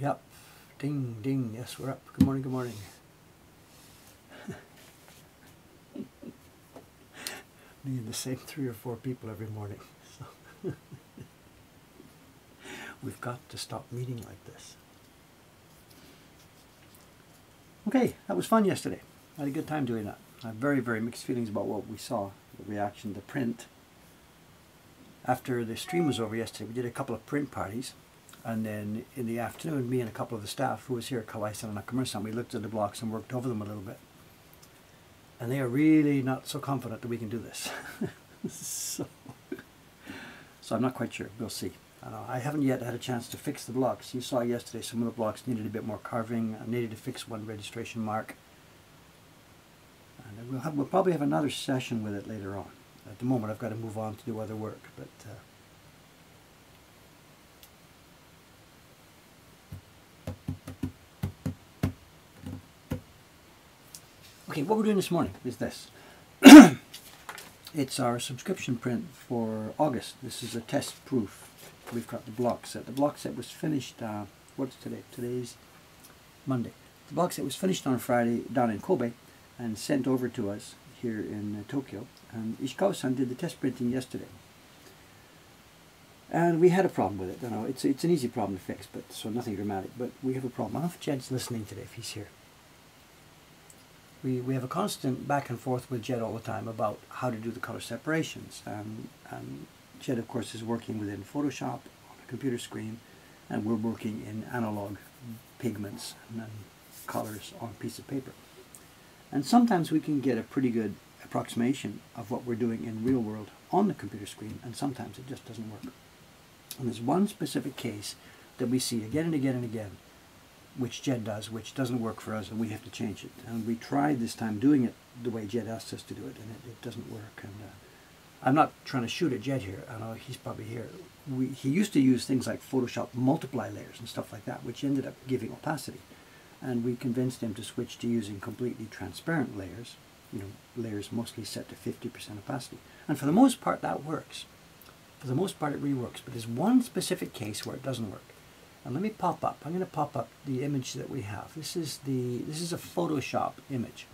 Yep. Ding, ding. Yes, we're up. Good morning, good morning. Need the same 3 or 4 people every morning. So we've got to stop meeting like this. Okay, that was fun yesterday. I had a good time doing that. I have very, very mixed feelings about what we saw, the reaction to print. After the stream was over yesterday, we did a couple of print parties. And then in the afternoon, me and a couple of the staff who was here at Kawaisan and Nakamura-san, we looked at the blocks and worked over them a little bit. And they are really not so confident that we can do this. so I'm not quite sure. We'll see. I haven't yet had a chance to fix the blocks. You saw yesterday some of the blocks needed a bit more carving. I needed to fix one registration mark. And we'll probably have another session with it later on. At the moment, I've got to move on to do other work. But okay, what we're doing this morning is this. It's our subscription print for August. This is a test proof. We've got the block set. The block set was finished, what's today? Today's Monday. The block set was finished on Friday down in Kobe and sent over to us here in Tokyo. And Ishikawa-san did the test printing yesterday. And we had a problem with it. You know, it's an easy problem to fix, but so nothing dramatic. But we have a problem. I don't know if Jed's listening today, if he's here. We have a constant back and forth with Jed all the time about how to do the color separations. And Jed, of course, is working within Photoshop on a computer screen, and we're working in analog pigments and colors on a piece of paper. And sometimes we can get a pretty good approximation of what we're doing in real world on the computer screen, and sometimes it just doesn't work. And there's one specific case that we see again and again and again, which Jed does, which doesn't work for us, and we have to change it. And we tried this time doing it the way Jed asked us to do it, and it doesn't work. And I'm not trying to shoot at Jed here. I know he's probably here. He used to use things like Photoshop multiply layers and stuff like that, which ended up giving opacity. And we convinced him to switch to using completely transparent layers, you know, layers mostly set to 50% opacity. And for the most part, that works. For the most part, it really works. But there's one specific case where it doesn't work. And let me pop up. I'm going to pop up the image that we have. This is a Photoshop image.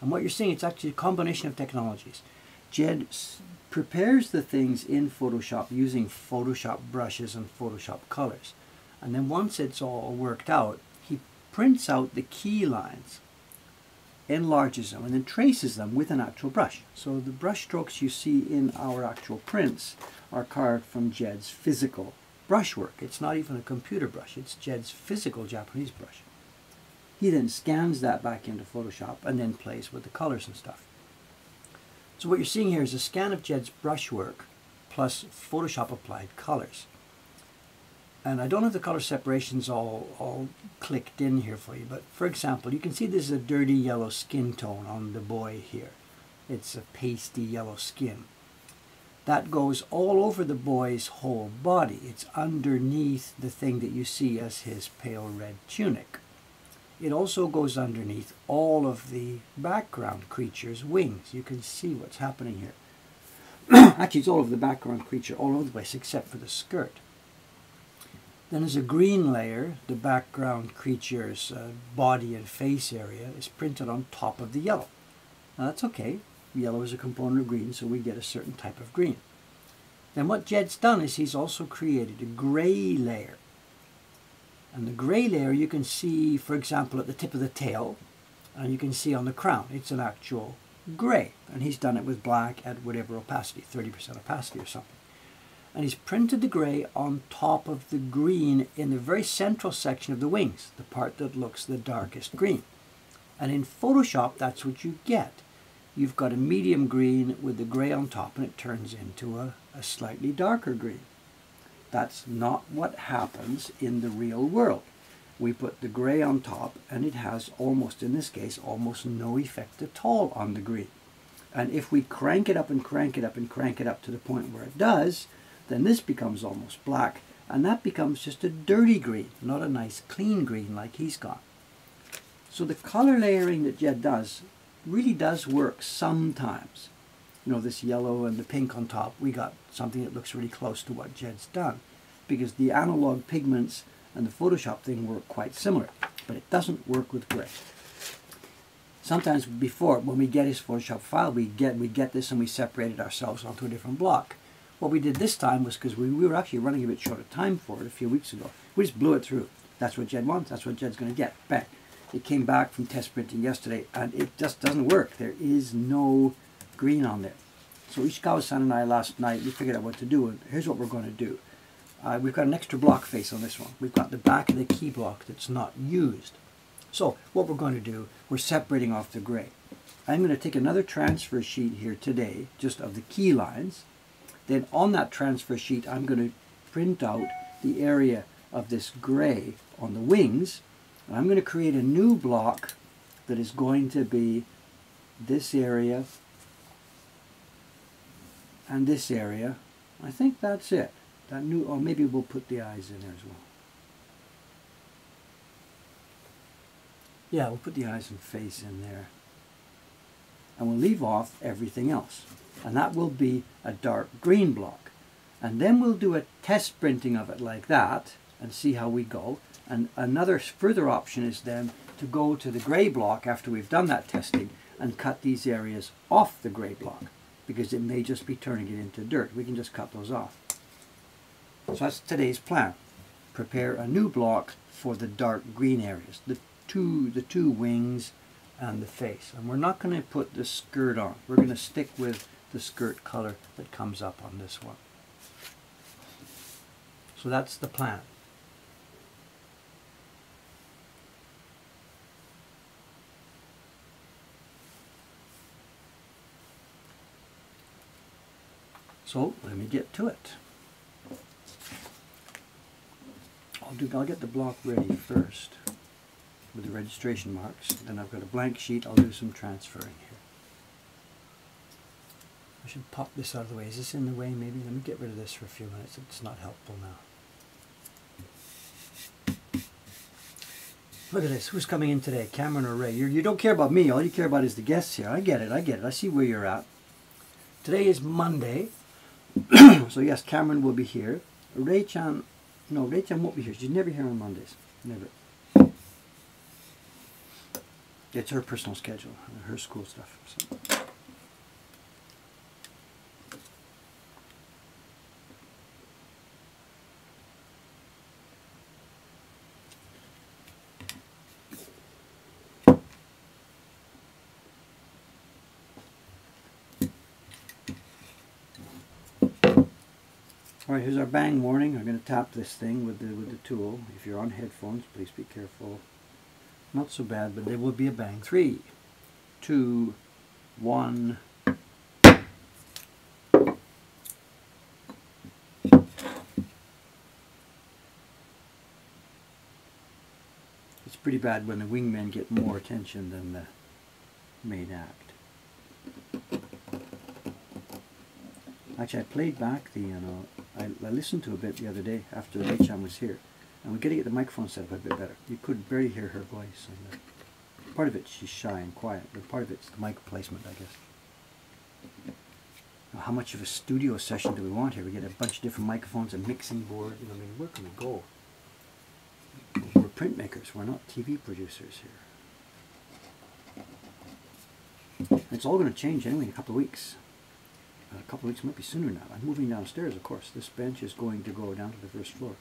And what you're seeing, it's actually a combination of technologies. Jed prepares the things in Photoshop using Photoshop brushes and Photoshop colors. And then once it's all worked out, he prints out the key lines, enlarges them, and then traces them with an actual brush. So the brush strokes you see in our actual prints are carved from Jed's physical brushwork. It's not even a computer brush, it's Jed's physical Japanese brush. He then scans that back into Photoshop and then plays with the colors and stuff. So what you're seeing here is a scan of Jed's brushwork plus Photoshop applied colors. And I don't have the color separations all clicked in here for you, but for example, you can see this is a dirty yellow skin tone on the boy here. It's a pasty yellow skin. That goes all over the boy's whole body. It's underneath the thing that you see as his pale red tunic. It also goes underneath all of the background creature's wings. You can see what's happening here. Actually, it's all over the background creature, all over the place, except for the skirt. Then there's a green layer. The background creature's body and face area is printed on top of the yellow. Now that's okay. Yellow is a component of green, so we get a certain type of green. Then what Jed's done is he's also created a gray layer. And the gray layer you can see, for example, at the tip of the tail, and you can see on the crown. It's an actual gray. And he's done it with black at whatever opacity, 30% opacity or something. And he's printed the gray on top of the green in the very central section of the wings, the part that looks the darkest green. And in Photoshop, that's what you get. You've got a medium green with the gray on top, and it turns into a slightly darker green. That's not what happens in the real world. We put the gray on top, and it has almost, in this case, almost no effect at all on the green. And if we crank it up and crank it up and crank it up to the point where it does, then this becomes almost black, and that becomes just a dirty green, not a nice clean green like he's got. So the color layering that Jed does really does work sometimes. You know, this yellow and the pink on top, we got something that looks really close to what Jed's done, because the analog pigments and the Photoshop thing work quite similar, but it doesn't work with gray. Sometimes before, when we get his Photoshop file, we get this and we separated ourselves onto a different block. What we did this time was, because we were actually running a bit short of time for it a few weeks ago, we just blew it through. That's what Jed wants, that's what Jed's going to get. Bang. It came back from test printing yesterday and it just doesn't work. There is no green on there. So Ishikawa-san and I last night, we figured out what to do, and here's what we're going to do. We've got an extra block face on this one. We've got the back of the key block that's not used. So what we're going to do, we're separating off the gray. I'm going to take another transfer sheet here today, just of the key lines. Then on that transfer sheet, I'm going to print out the area of this gray on the wings. And I'm going to create a new block that is going to be this area and this area. I think that's it. That new, or maybe we'll put the eyes in there as well. Yeah, we'll put the eyes and face in there. And we'll leave off everything else. And that will be a dark green block. And then we'll do a test printing of it like that and see how we go. And another further option is then to go to the gray block after we've done that testing and cut these areas off the gray block, because it may just be turning it into dirt. We can just cut those off. So that's today's plan. Prepare a new block for the dark green areas, the two wings and the face. And we're not going to put the skirt on. We're going to stick with the skirt color that comes up on this one. So that's the plan. So let me get to it. I'll get the block ready first with the registration marks. Then I've got a blank sheet. I'll do some transferring here. I should pop this out of the way. Is this in the way maybe? Let me get rid of this for a few minutes. It's not helpful now. Look at this. Who's coming in today? Cameron or Ray? You don't care about me. All you care about is the guests here. I get it. I see where you're at. Today is Monday. So yes, Cameron will be here. Ray-chan, no, Ray-chan won't be here. She's never here on Mondays. Never. It's her personal schedule, her school stuff. So. Alright, here's our bang warning. I'm going to tap this thing with the tool. If you're on headphones, please be careful. Not so bad, but there will be a bang. 3, 2, 1. It's pretty bad when the wingmen get more attention than the main act. Actually, I played back the, I listened to a bit the other day after Ray-chan was here, and we're going to get the microphone set up a bit better. You could barely hear her voice. And part of it, she's shy and quiet, but part of it's the mic placement, I guess. Now, how much of a studio session do we want here? We get a bunch of different microphones, a mixing board. I mean, where can we go? We're printmakers. We're not TV producers here. It's all going to change anyway in a couple of weeks. A couple of weeks, might be sooner now. I'm moving downstairs, of course. This bench is going to go down to the first floor.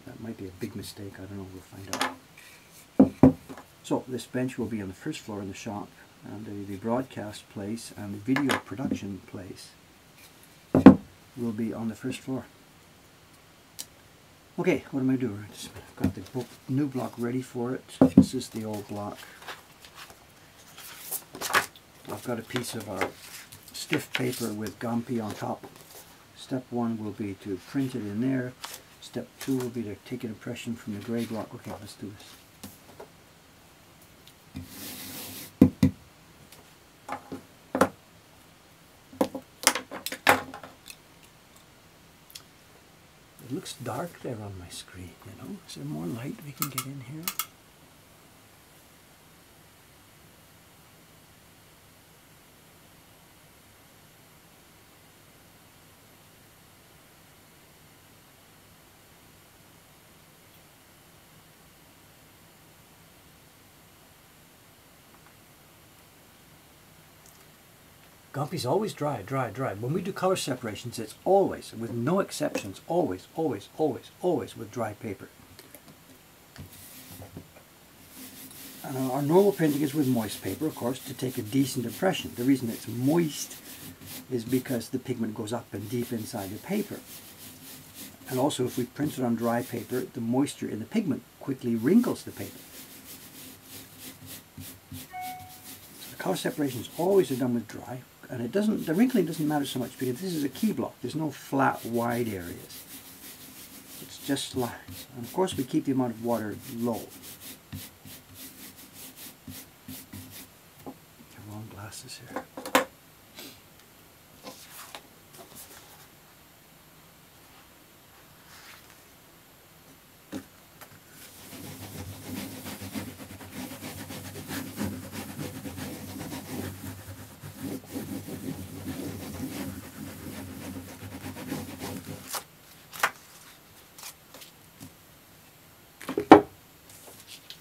That might be a big mistake. I don't know. We'll find out. So this bench will be on the first floor in the shop, and the broadcast place and the video production place will be on the first floor. Okay, what am I doing? I've got the new block ready for it. This is the old block. I've got a piece of stiff paper with Gampi on top. Step 1 will be to print it in there. Step 2 will be to take an impression from the gray block. Okay, let's do this. It looks dark there on my screen, you know. Is there more light we can get in here? Gumpy's always dry, dry, dry. When we do color separations, it's always, with no exceptions, always, always, always, always with dry paper. And our normal printing is with moist paper, of course, to take a decent impression. The reason it's moist is because the pigment goes up and deep inside the paper. And also, if we print it on dry paper, the moisture in the pigment quickly wrinkles the paper. So the color separations always are done with dry. And it doesn't, the wrinkling doesn't matter so much because this is a key block. There's no flat, wide areas. It's just lines. And of course we keep the amount of water low. The wrong glasses here.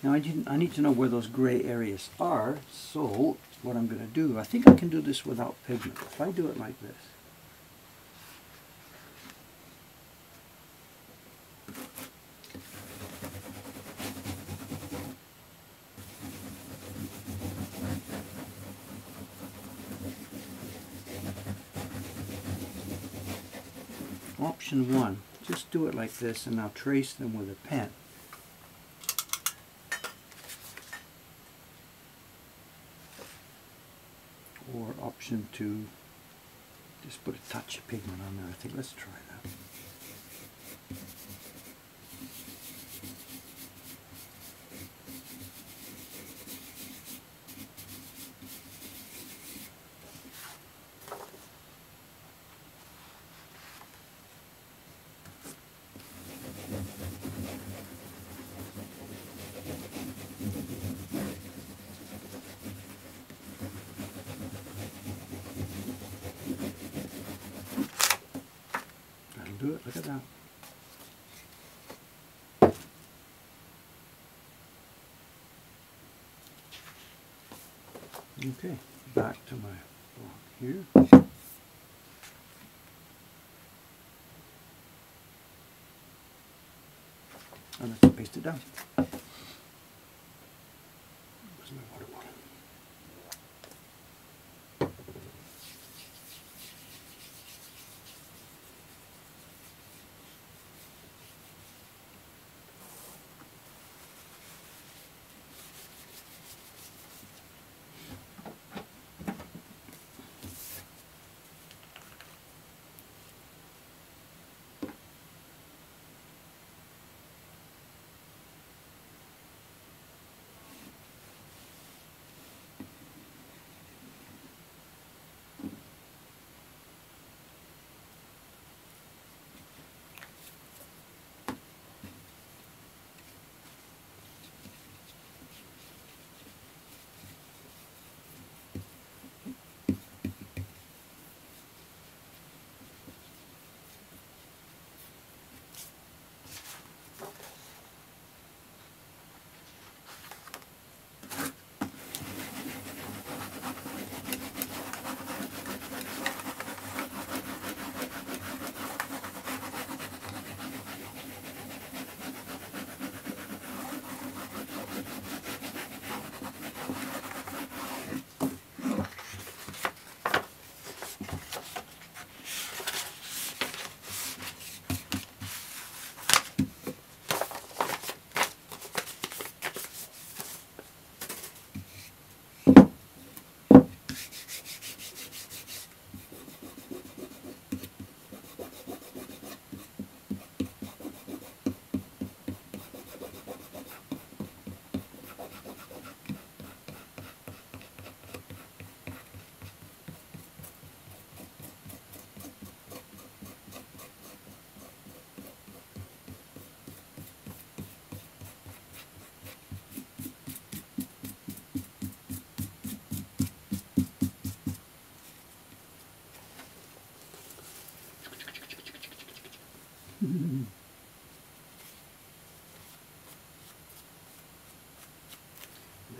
Now I need to know where those gray areas are, so what I'm going to do, I think I can do this without pigment. If I do it like this. Option 1, just do it like this and now trace them with a pen. Or option 2, just put a touch of pigment on there. I think let's try that. That'll do it, look at that. Okay, back to my block here. And let's paste it down. Where's my water bottle?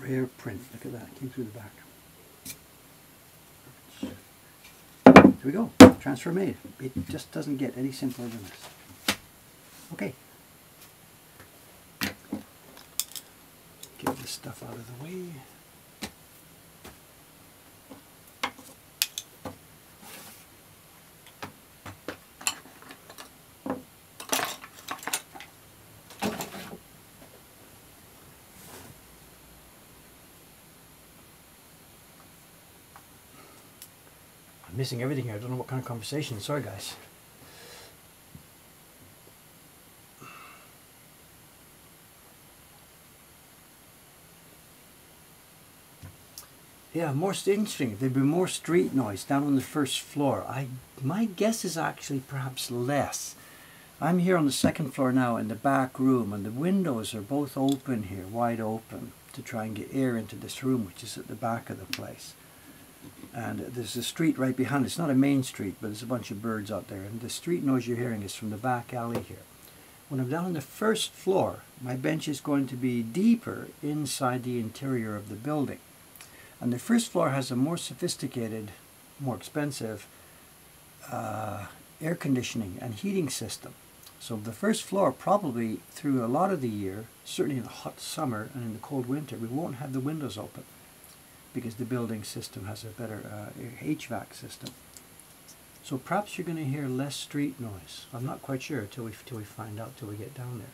Rare print. Look at that. Came through the back. There we go. Transfer made. It just doesn't get any simpler than this. Okay. Get this stuff out of the way. I'm missing everything here. I don't know what kind of conversation. Sorry, guys. Yeah, more interesting. There'd be more street noise down on the first floor. My guess is actually perhaps less. I'm here on the second floor now in the back room, and the windows are both open here, wide open, to try and get air into this room, which is at the back of the place. And there's a street right behind. It's not a main street, but there's a bunch of birds out there. And the street noise you're hearing is from the back alley here. When I'm down on the first floor, my bench is going to be deeper inside the interior of the building. And the first floor has a more sophisticated, more expensive air conditioning and heating system. So the first floor, probably through a lot of the year, certainly in the hot summer and in the cold winter, we won't have the windows open, because the building system has a better HVAC system. So perhaps you're going to hear less street noise. I'm not quite sure till we find out, till we get down there.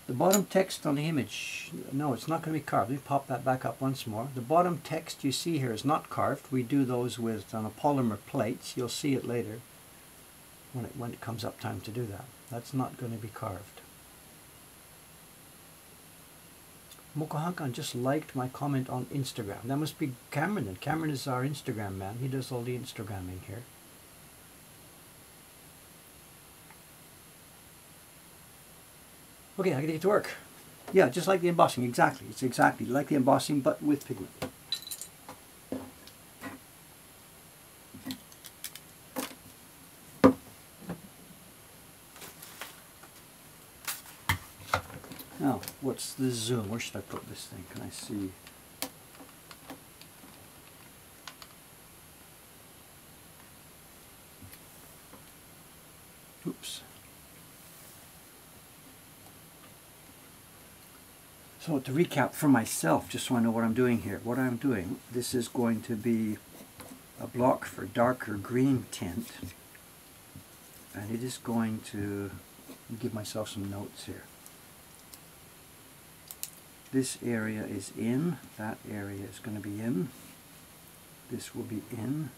The bottom text on the image, no, it's not going to be carved. Let me pop that back up once more. The bottom text you see here is not carved. We do those with on a polymer plates. You'll see it later when it comes up time to do that. That's not going to be carved. Mokohakan just liked my comment on Instagram. That must be Cameron then. Cameron is our Instagram man. He does all the Instagramming here. Okay, I gotta get to work. Yeah, just like the embossing, exactly. It's exactly like the embossing, but with pigment. Now, what's the zoom? Where should I put this thing? Can I see? Oops. So to recap for myself, just so I know what I'm doing here. What I'm doing, this is going to be a block for darker green tint. And it is going to give myself some notes here. This area is in, that area is going to be in, this will be in.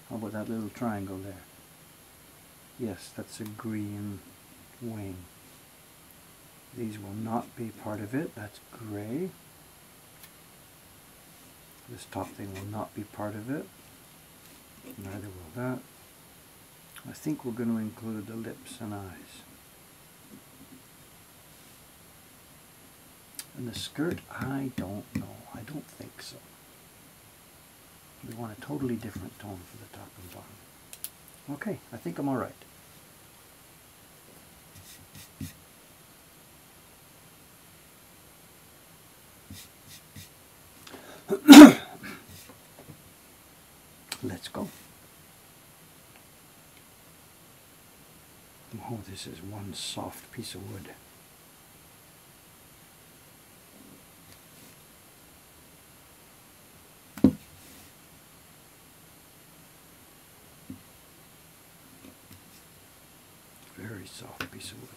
How about that little triangle there? Yes, that's a green wing. These will not be part of it, that's gray. This top thing will not be part of it, neither will that. I think we're going to include the lips and eyes. And the skirt, I don't know. I don't think so. We want a totally different tone for the top and bottom. Okay, I think I'm all right. Let's go. Oh, this is one soft piece of wood. Very soft piece of wood.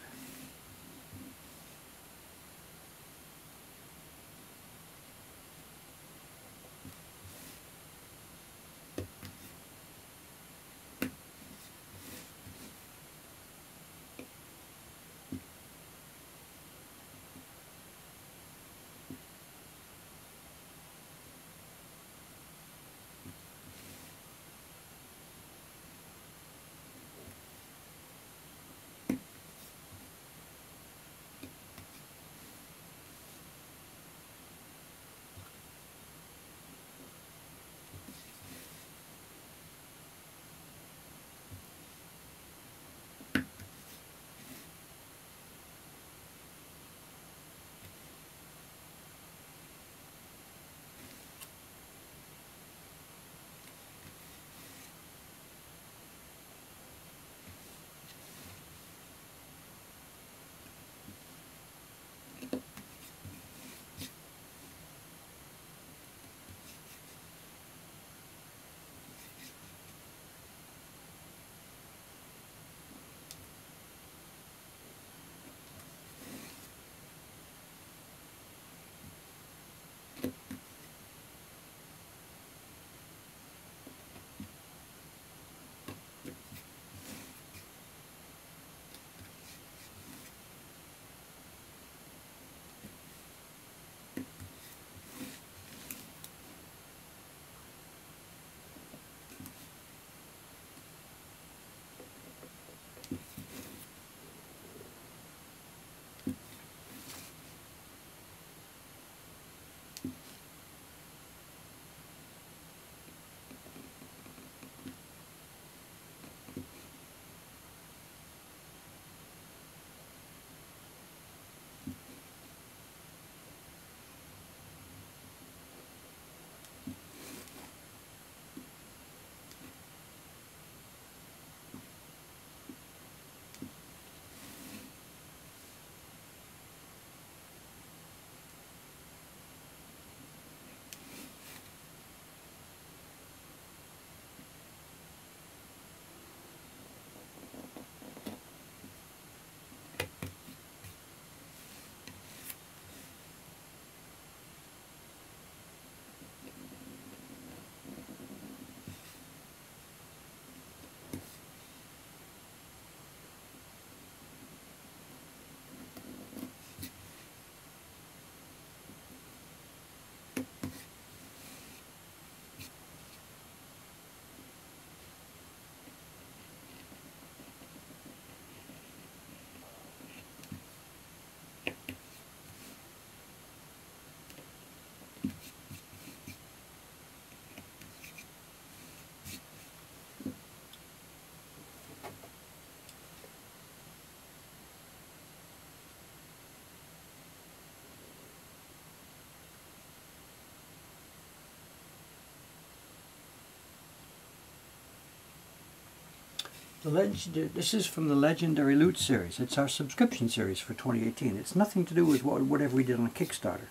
This is from the Legendary Loot series. It's our subscription series for 2018. It's nothing to do with whatever we did on Kickstarter.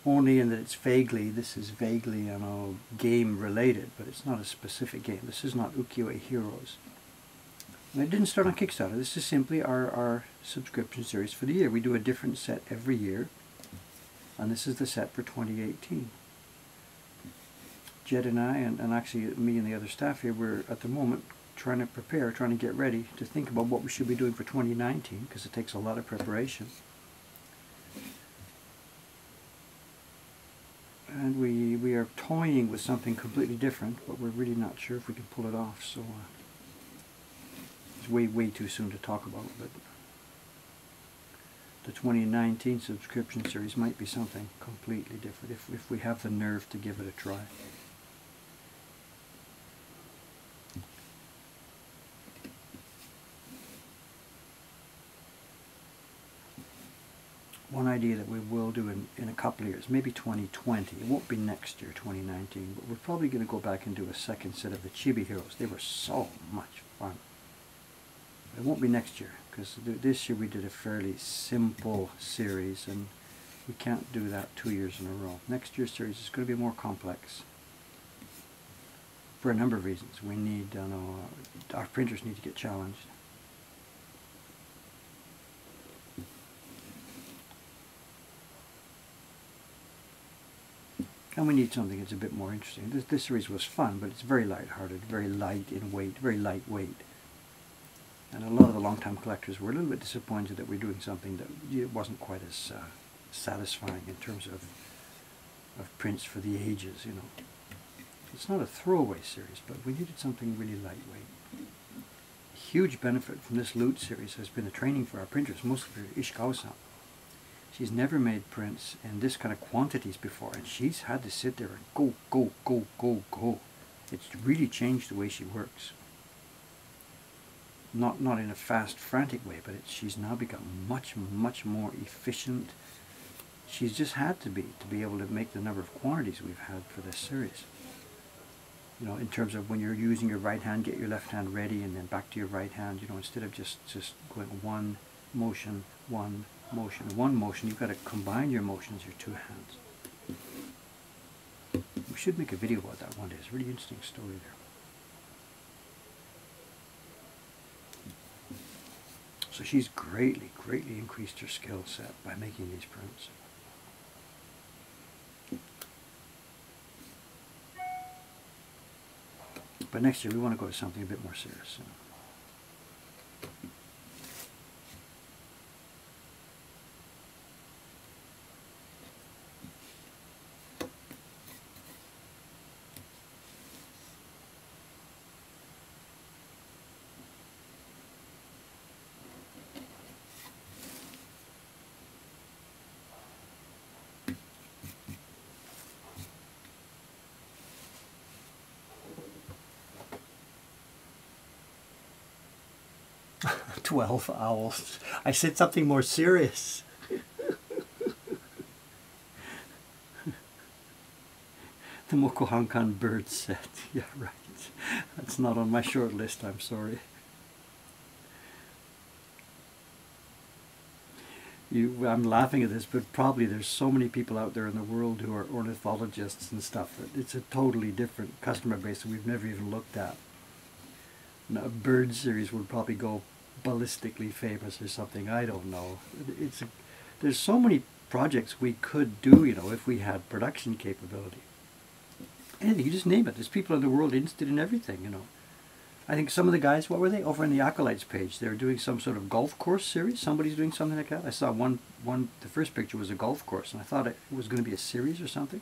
Only in that this is vaguely, you know, game related, but it's not a specific game. This is not Ukiyo-e Heroes. And it didn't start on Kickstarter. This is simply our subscription series for the year. We do a different set every year, and this is the set for 2018. Jed and I, and actually me and the other staff here, we're at the moment trying to get ready to think about what we should be doing for 2019, because it takes a lot of preparation. And we are toying with something completely different, but we're really not sure if we can pull it off, so it's way too soon to talk about, but the 2019 subscription series might be something completely different if we have the nerve to give it a try. One idea that we will do in a couple of years, maybe 2020, it won't be next year, 2019, but we're probably going to go back and do a second set of the Chibi Heroes. They were so much fun. It won't be next year, because this year we did a fairly simple series, and we can't do that 2 years in a row. Next year's series is going to be more complex for a number of reasons. We need, our printers need to get challenged. And we need something that's a bit more interesting. This series was fun, but it's very light-hearted, very light in weight, very lightweight. And a lot of the long-time collectors were a little bit disappointed that we're doing something that wasn't quite as satisfying in terms of prints for the ages, you know. It's not a throwaway series, but we needed something really lightweight. A huge benefit from this Loot series has been the training for our printers, mostly for Ishikawa-san. She's never made prints in this kind of quantities before, and she's had to sit there and go, go, go, go, go. It's really changed the way she works. Not in a fast, frantic way, but she's now become much more efficient. She's just had to be able to make the number of quantities we've had for this series. You know, in terms of when you're using your right hand, get your left hand ready, and then back to your right hand. You know, instead of just going one motion, one motion, you've got to combine your motions, your two hands. We should make a video about that one day. It's a really interesting story there. So she's greatly increased her skill set by making these prints. But next year we want to go to something a bit more serious. "... 12 owls. I said something more serious." The Mokuhankan bird set. Yeah, right. That's not on my short list, I'm sorry. I'm laughing at this, but probably there's so many people out there in the world who are ornithologists and stuff that it's a totally different customer base that we've never even looked at. A bird series would probably go ballistically famous or something, I don't know. There's so many projects we could do, you know, if we had production capability. Anything, you just name it. There's people in the world interested in everything, you know. I think some of the guys, what were they? Over on the Acolytes page, they were doing some sort of golf course series. Somebody's doing something like that. I saw the first picture was a golf course, and I thought it was going to be a series or something.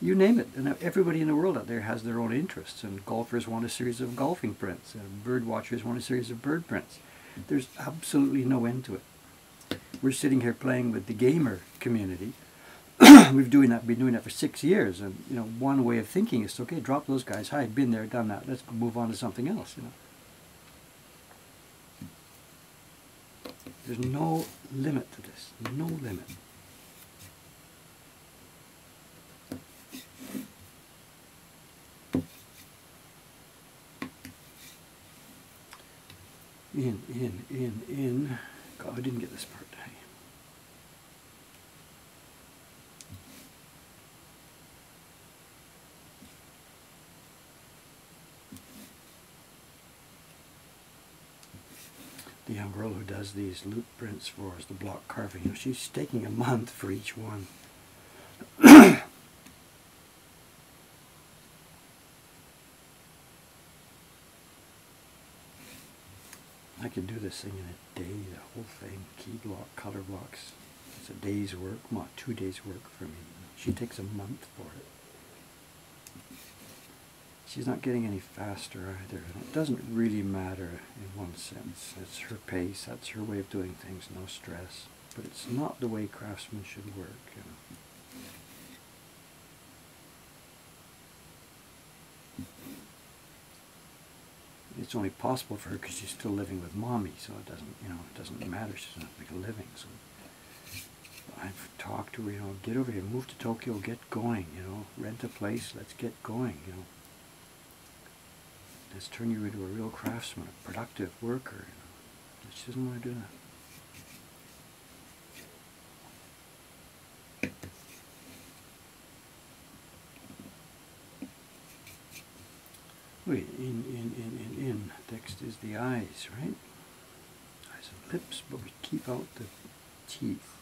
You name it, and everybody in the world out there has their own interests, and golfers want a series of golfing prints, and bird watchers want a series of bird prints. There's absolutely no end to it. We're sitting here playing with the gamer community, We've been doing that for 6 years, and you know, one way of thinking is, okay, drop those guys. Hi, been there, done that. Let's move on to something else. You know, there's no limit to this. No limit. In. God, I didn't get this part. The young girl who does these loop prints for us, the block carving, you know, she's taking a month for each one. I could do this thing in a day, the whole thing, key block, color blocks. It's a day's work, well, 2 days work for me. She takes a month for it. She's not getting any faster either, and it doesn't really matter in one sense. It's her pace, that's her way of doing things, no stress. But it's not the way craftsmen should work, you know. It's only possible for her because she's still living with mommy, so it doesn't, you know, it doesn't matter. She doesn't have to make a living. So I've talked to her, you know, get over here, move to Tokyo, get going, you know, rent a place, let's get going, you know. Let's turn you into a real craftsman, a productive worker, you know. But she doesn't want to do that. Wait, in. Next is the eyes, right? Eyes and lips, but we keep out the teeth.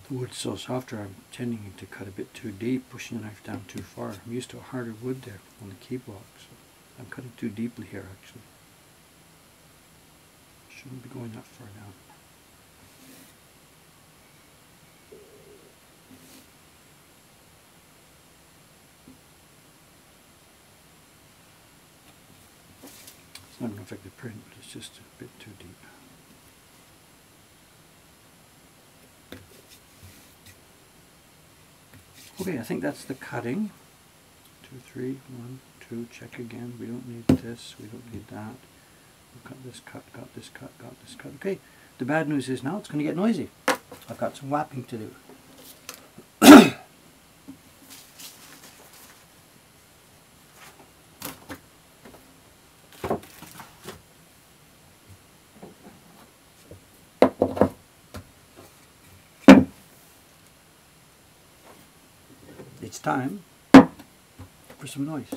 The wood's so soft, I'm tending to cut a bit too deep, pushing the knife down too far. I'm used to a harder wood there on the key block, so I'm cutting too deeply here actually. Shouldn't be going that far down. Not going to affect the print, but it's just a bit too deep. Okay, I think that's the cutting. 2, 3, 1, 2, check again. We don't need this, we don't need that. We've got this cut, got this cut, got this cut. Okay, the bad news is now it's going to get noisy. I've got some whapping to do. It's time for some noise.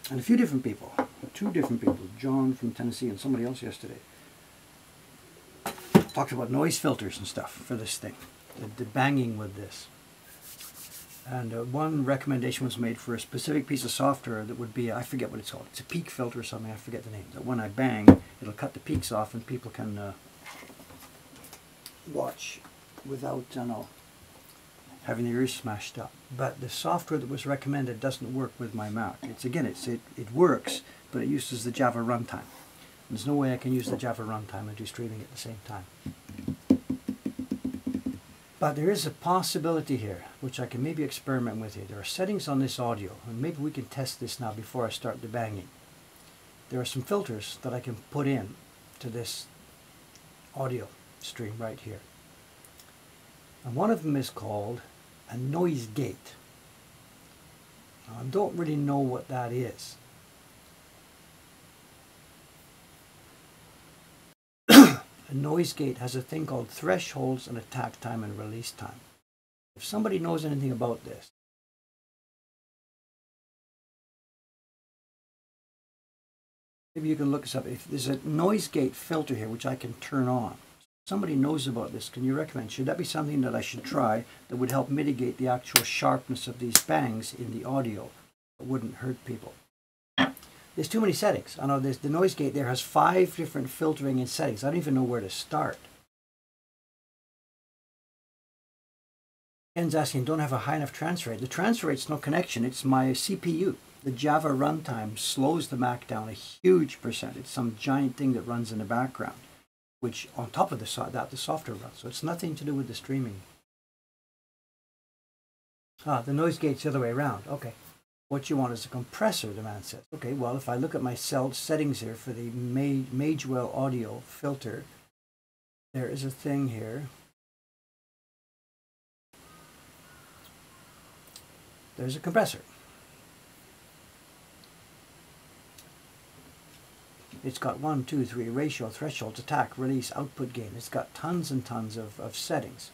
And a few different people, 2 different people, John from Tennessee and somebody else yesterday, talked about noise filters and stuff for this thing, the banging with this. And one recommendation was made for a specific piece of software that would be, I forget what it's called, it's a peak filter or something, I forget the name, that when I bang, it'll cut the peaks off and people can watch without, I don't know, having their ears smashed up. But the software that was recommended doesn't work with my Mac. It works, but it uses the Java runtime. There's no way I can use the Java runtime and do streaming at the same time. But there is a possibility here, which I can maybe experiment with here. There are settings on this audio, and maybe we can test this now before I start the banging. There are some filters that I can put in to this audio stream right here. And one of them is called a noise gate. Now, I don't really know what that is. A noise gate has a thing called thresholds and attack time and release time. If somebody knows anything about this, maybe you can look this up. If there's a noise gate filter here which I can turn on, somebody knows about this, can you recommend? Should that be something that I should try that would help mitigate the actual sharpness of these bangs in the audio? It wouldn't hurt people. There's too many settings. I know there's the noise gate there has 5 different filtering and settings. I don't even know where to start. Ken's asking, don't have a high enough transfer rate. The transfer rate's no connection. It's my CPU. The Java runtime slows the Mac down a huge percent. It's some giant thing that runs in the background, which on top of the software runs. So it's nothing to do with the streaming. Ah, the noise gate's the other way around. Okay. What you want is a compressor, the man says. Okay, well, if I look at my settings here for the Magewell audio filter, there is a thing here. There's a compressor. It's got 1, 2, 3 ratio, thresholds, attack, release, output gain. It's got tons and tons of settings.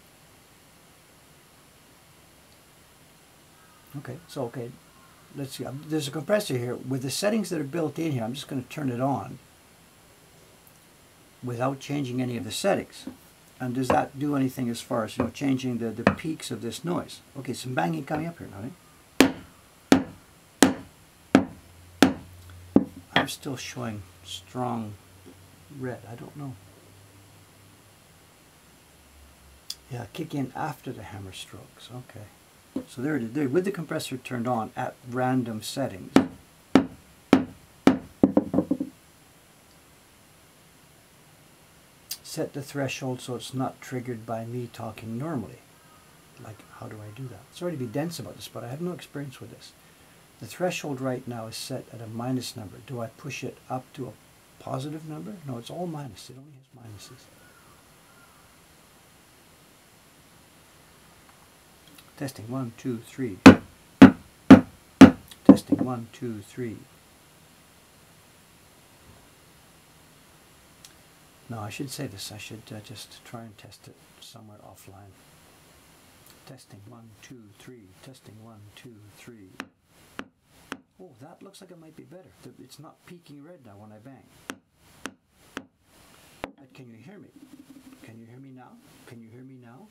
Okay, so let's see. There's a compressor here with the settings that are built in here. I'm just going to turn it on without changing any of the settings. And does that do anything as far as changing the peaks of this noise? Okay, some banging coming up here now. I'm still showing strong red. I don't know. Yeah, kick in after the hammer strokes. Okay. So there it is, there, with the compressor turned on at random settings. Set the threshold so it's not triggered by me talking normally. Like, how do I do that? Sorry to be dense about this, but I have no experience with this. The threshold right now is set at a minus number. Do I push it up to a positive number? No, it's all minus. It only has minuses. Testing 1, 2, 3. Testing 1, 2, 3. No, I should say this. I should just try and test it somewhere offline. Testing 1, 2, 3. Testing 1, 2, 3. Oh, that looks like it might be better. It's not peaking red now when I bang. But can you hear me? Can you hear me now? Can you hear me now?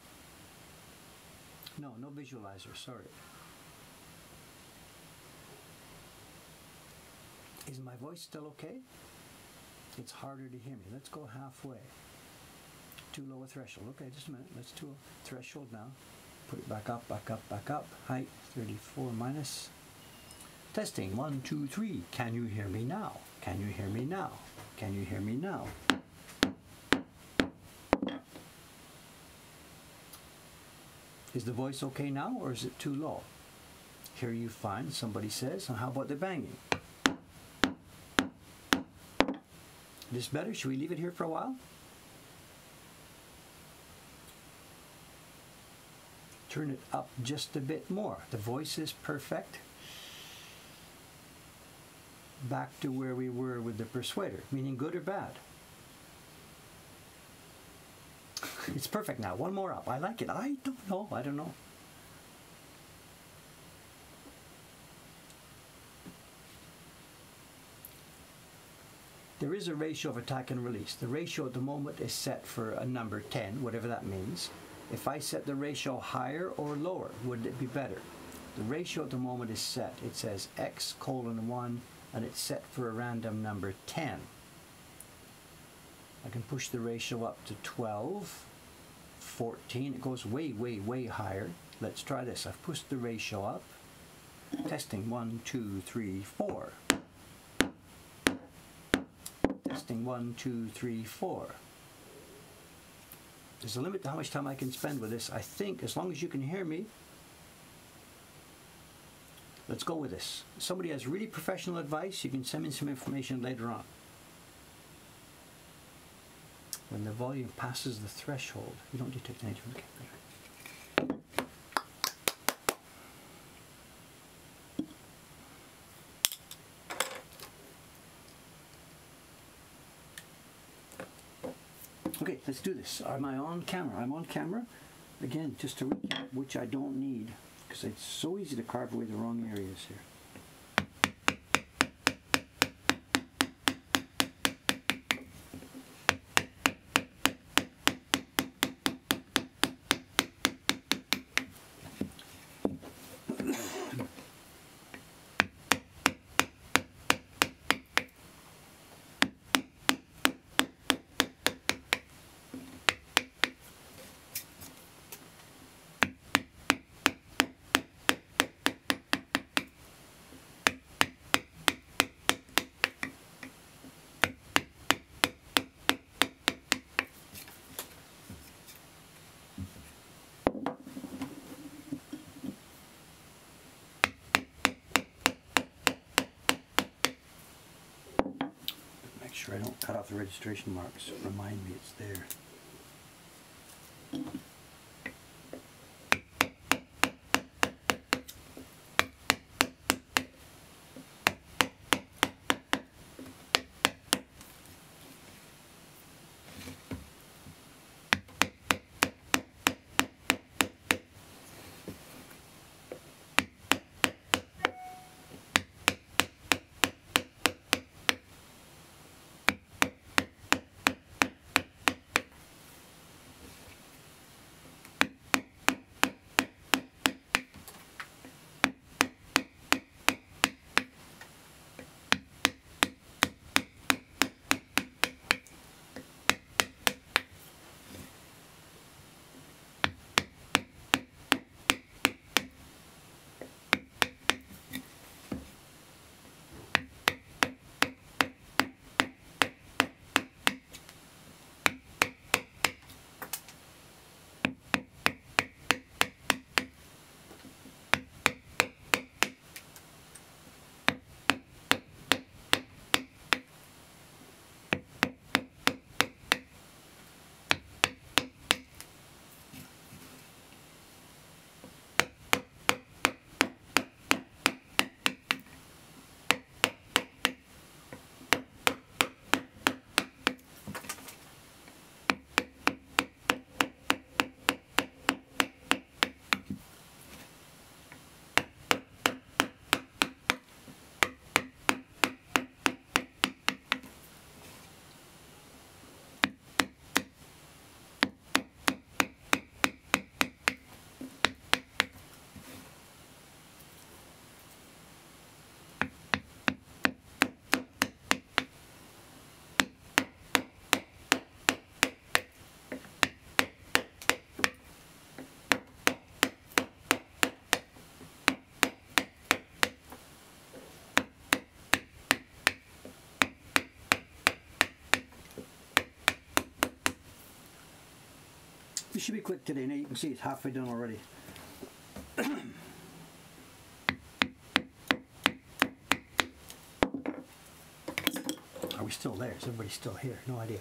No, no visualizer, sorry. Is my voice still okay? It's harder to hear me. Let's go halfway. Too low a threshold. Okay, just a minute. Let's do a threshold now. put it back up, back up, back up. Height 34 minus. Testing 1, 2, 3. Can you hear me now? Can you hear me now? Can you hear me now? Is the voice okay now, or is it too low? Hear you fine, somebody says. And how about the banging? This better? Should we leave it here for a while? Turn it up just a bit more. The voice is perfect. Back to where we were with the Persuader, meaning good or bad. It's perfect now. One more up. I like it. I don't know. I don't know. There is a ratio of attack and release. The ratio at the moment is set for a number 10, whatever that means. If I set the ratio higher or lower, would it be better? The ratio at the moment is set. It says x:1, and it's set for a random number 10. I can push the ratio up to 12, 14. It goes way, way, way higher. Let's try this. I've pushed the ratio up. Testing 1, 2, 3, 4. Testing 1, 2, 3, 4. There's a limit to how much time I can spend with this. I think as long as you can hear me, let's go with this. If somebody has really professional advice, you can send me some information later on. When the volume passes the threshold, you don't detect any difference. Okay, let's do this. Am I on camera? I'm on camera. Again, just to recap, which I don't need, because it's so easy to carve away the wrong areas here. Make sure I don't cut off the registration marks. Remind me it's there. should be quick today. Now you can see it's halfway done already. Are we still there? Is everybody still here? No idea.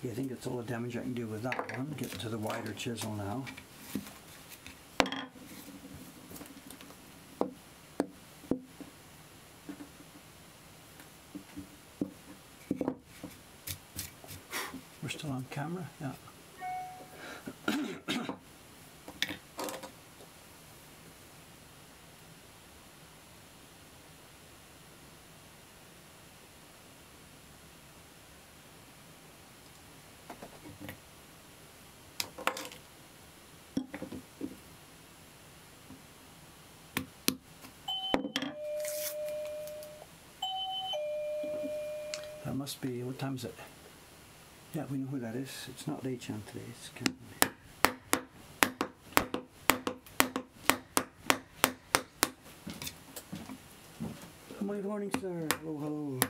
Okay, I think that's all the damage I can do with that one. Get to the wider chisel now. We're still on camera? Yeah. That must be, what time is it? Yeah, we know who that is. It's not Lei-chan today, it's Ken. Good morning, sir. Hello, hello.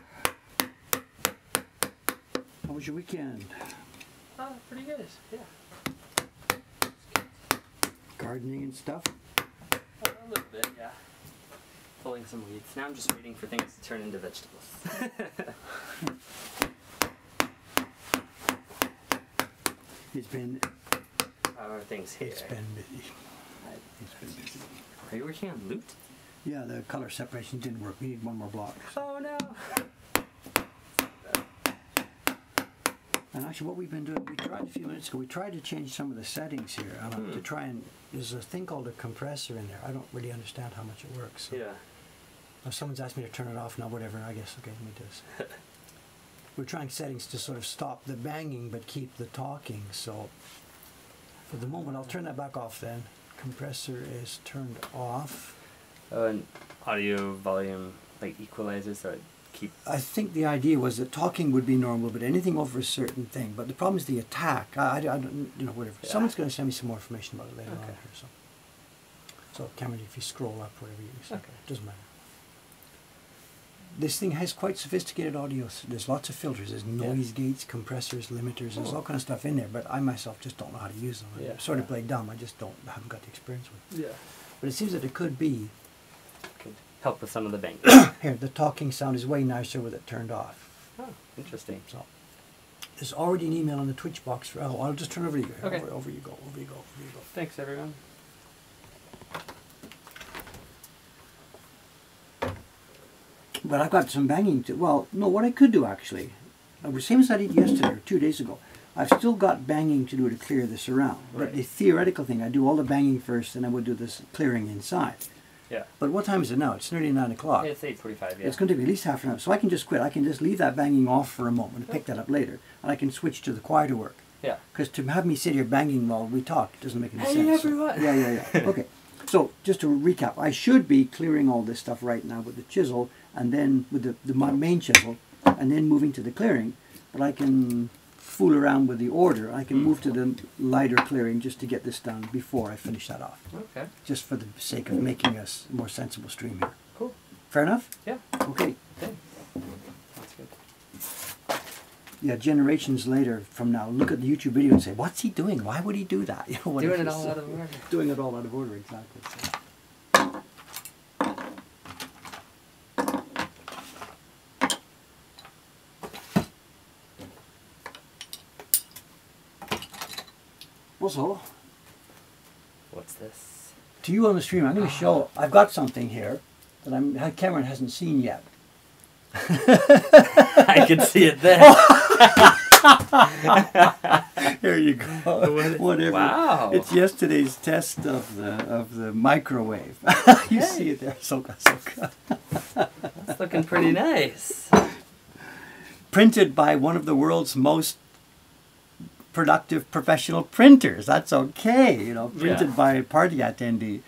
How was your weekend? Oh, pretty good, yeah. Gardening and stuff? A little bit, yeah. Pulling some weeds. Now I'm just waiting for things to turn into vegetables. It's been... How are things here? It's been busy. It's been busy. Are you working on loot? Yeah, the color separation didn't work. We need one more block. Oh no! And actually what we've been doing, we tried a few minutes ago, we tried to change some of the settings here to try and, there's a thing called a compressor in there. I don't really understand how much it works. So. Yeah. If someone's asked me to turn it off now, whatever, I guess, okay, let me do this. We're trying settings to sort of stop the banging but keep the talking, so for the moment I'll turn that back off then. Compressor is turned off. Oh, and audio volume, like equalizer, so it keep... I think the idea was that talking would be normal, but anything over a certain thing. But the problem is the attack. I don't, you know, whatever. Yeah. Someone's going to send me some more information about it later on here. So Cameron, if you scroll up, whatever you say, okay. Doesn't matter. This thing has quite sophisticated audio. There's lots of filters. There's noise gates, compressors, limiters. There's all kind of stuff in there, but I myself just don't know how to use them. I sort of play dumb. I just haven't got the experience with it. Yeah. But it seems that it could be. Could help with some of the banging. Here, the talking sound is way nicer with it turned off. Oh, interesting. So there's already an email on the Twitch box for. Oh, I'll just turn over to you. Okay. Over you go. Over you go. Over you go. Thanks, everyone. But I've got some banging to. Well, no, what I could do actually, same as I did yesterday or 2 days ago. I've still got banging to do to clear this around. Right. But the theoretical thing, I do all the banging first, and I would do this clearing inside. Yeah. But what time is it now? It's nearly 9 o'clock. It's 8:45. Yeah. It's going to be at least half an hour. So I can just quit. I can just leave that banging off for a moment and pick that up later. And I can switch to the quieter work. Yeah. Because to have me sit here banging while we talk doesn't make any Hey, sense. everyone. Yeah. Okay. So just to recap, I should be clearing all this stuff right now with the chisel, and then with the main chisel, and then moving to the clearing. But I can fool around with the order. I can move to the lighter clearing just to get this done before I finish that off. Okay. Just for the sake of making us a more sensible stream here. Cool. Fair enough? Yeah. Okay. Thanks. That's good. Yeah, generations later from now, look at the YouTube video and say, "What's he doing? Why would he do that?" You know, Doing it all out of order. Doing it all out of order, exactly. So. Also, What's this? to you on the stream, I'm going to show. I've got something here that Cameron hasn't seen yet. I can see it there. There you go. Whatever. Wow. It's yesterday's test of the microwave. You see it there, Soka. It's looking pretty nice. Printed by one of the world's most productive professional printers. That's okay, you know. Printed Yeah. by a party attendee.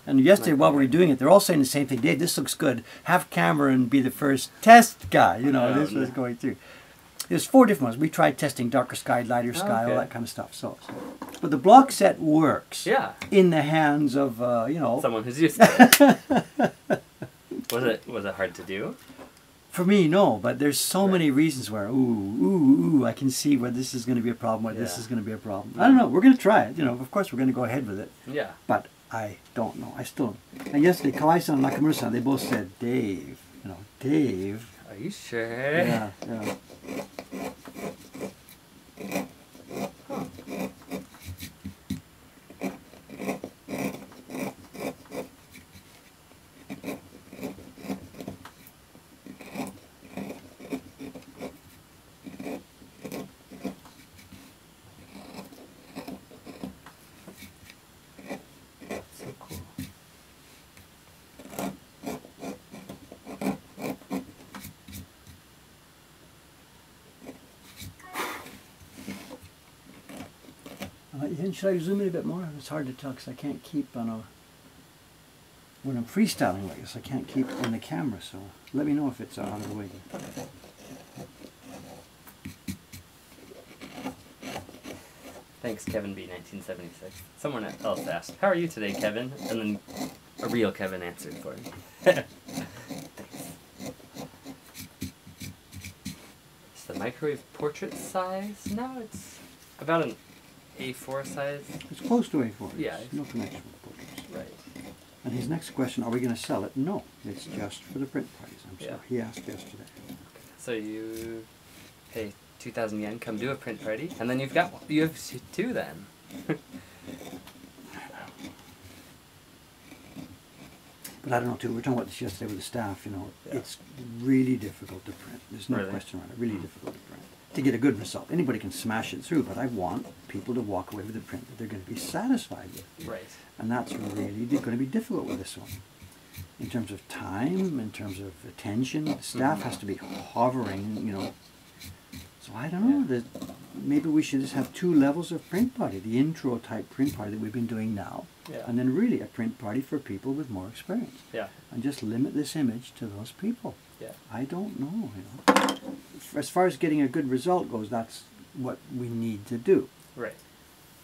And yesterday, while we were doing it, they're all saying the same thing. Dave, this looks good. Have Cameron be the first test guy. You know, this was going through. There's 4 different ones. We tried testing darker sky, lighter sky, all that kind of stuff. So, but the block set works. Yeah. In the hands of, you know. Someone who's used to it. Was it hard to do? For me, no. But there's so many reasons where, I can see where this is going to be a problem, where this is going to be a problem. I don't know. We're going to try it. You know, of course, we're going to go ahead with it. Yeah. But I don't know. I still. And yesterday, Kawai-san and Nakamura-san, they both said, Dave. You know, Dave. Are you sure? Yeah. So cool. Should I zoom in a bit more? It's hard to tell because I can't keep on a. When I'm freestyling like this, I can't keep on the camera. So let me know if it's out of the way. Thanks, Kevin B. 1976. Someone else asked, "How are you today, Kevin?" And then a real Kevin answered for him. Thanks. Is the microwave portrait size? No, it's about an A4 size. It's close to A4. Yeah. It's no connection with portraits. Right. And his next question: are we going to sell it? No, it's just for the print parties. I'm sorry. He asked yesterday. So you pay 2,000 yen, come do a print party, and then you have 2 then. But I don't know too. We were talking about this yesterday with the staff. You know, Yeah. it's really difficult to print. There's no Really? question about it. Really difficult to print. To get a good result, anybody can smash it through, but I want people to walk away with a print that they're going to be satisfied with. Right. And that's really going to be difficult with this one. In terms of time, in terms of attention, the staff has to be hovering, you know. So I don't know, maybe we should just have 2 levels of print party. The intro type print party that we've been doing now. Yeah. And then really a print party for people with more experience. Yeah. And just limit this image to those people. Yeah. I don't know, you know. As far as getting a good result goes, that's what we need to do. Right.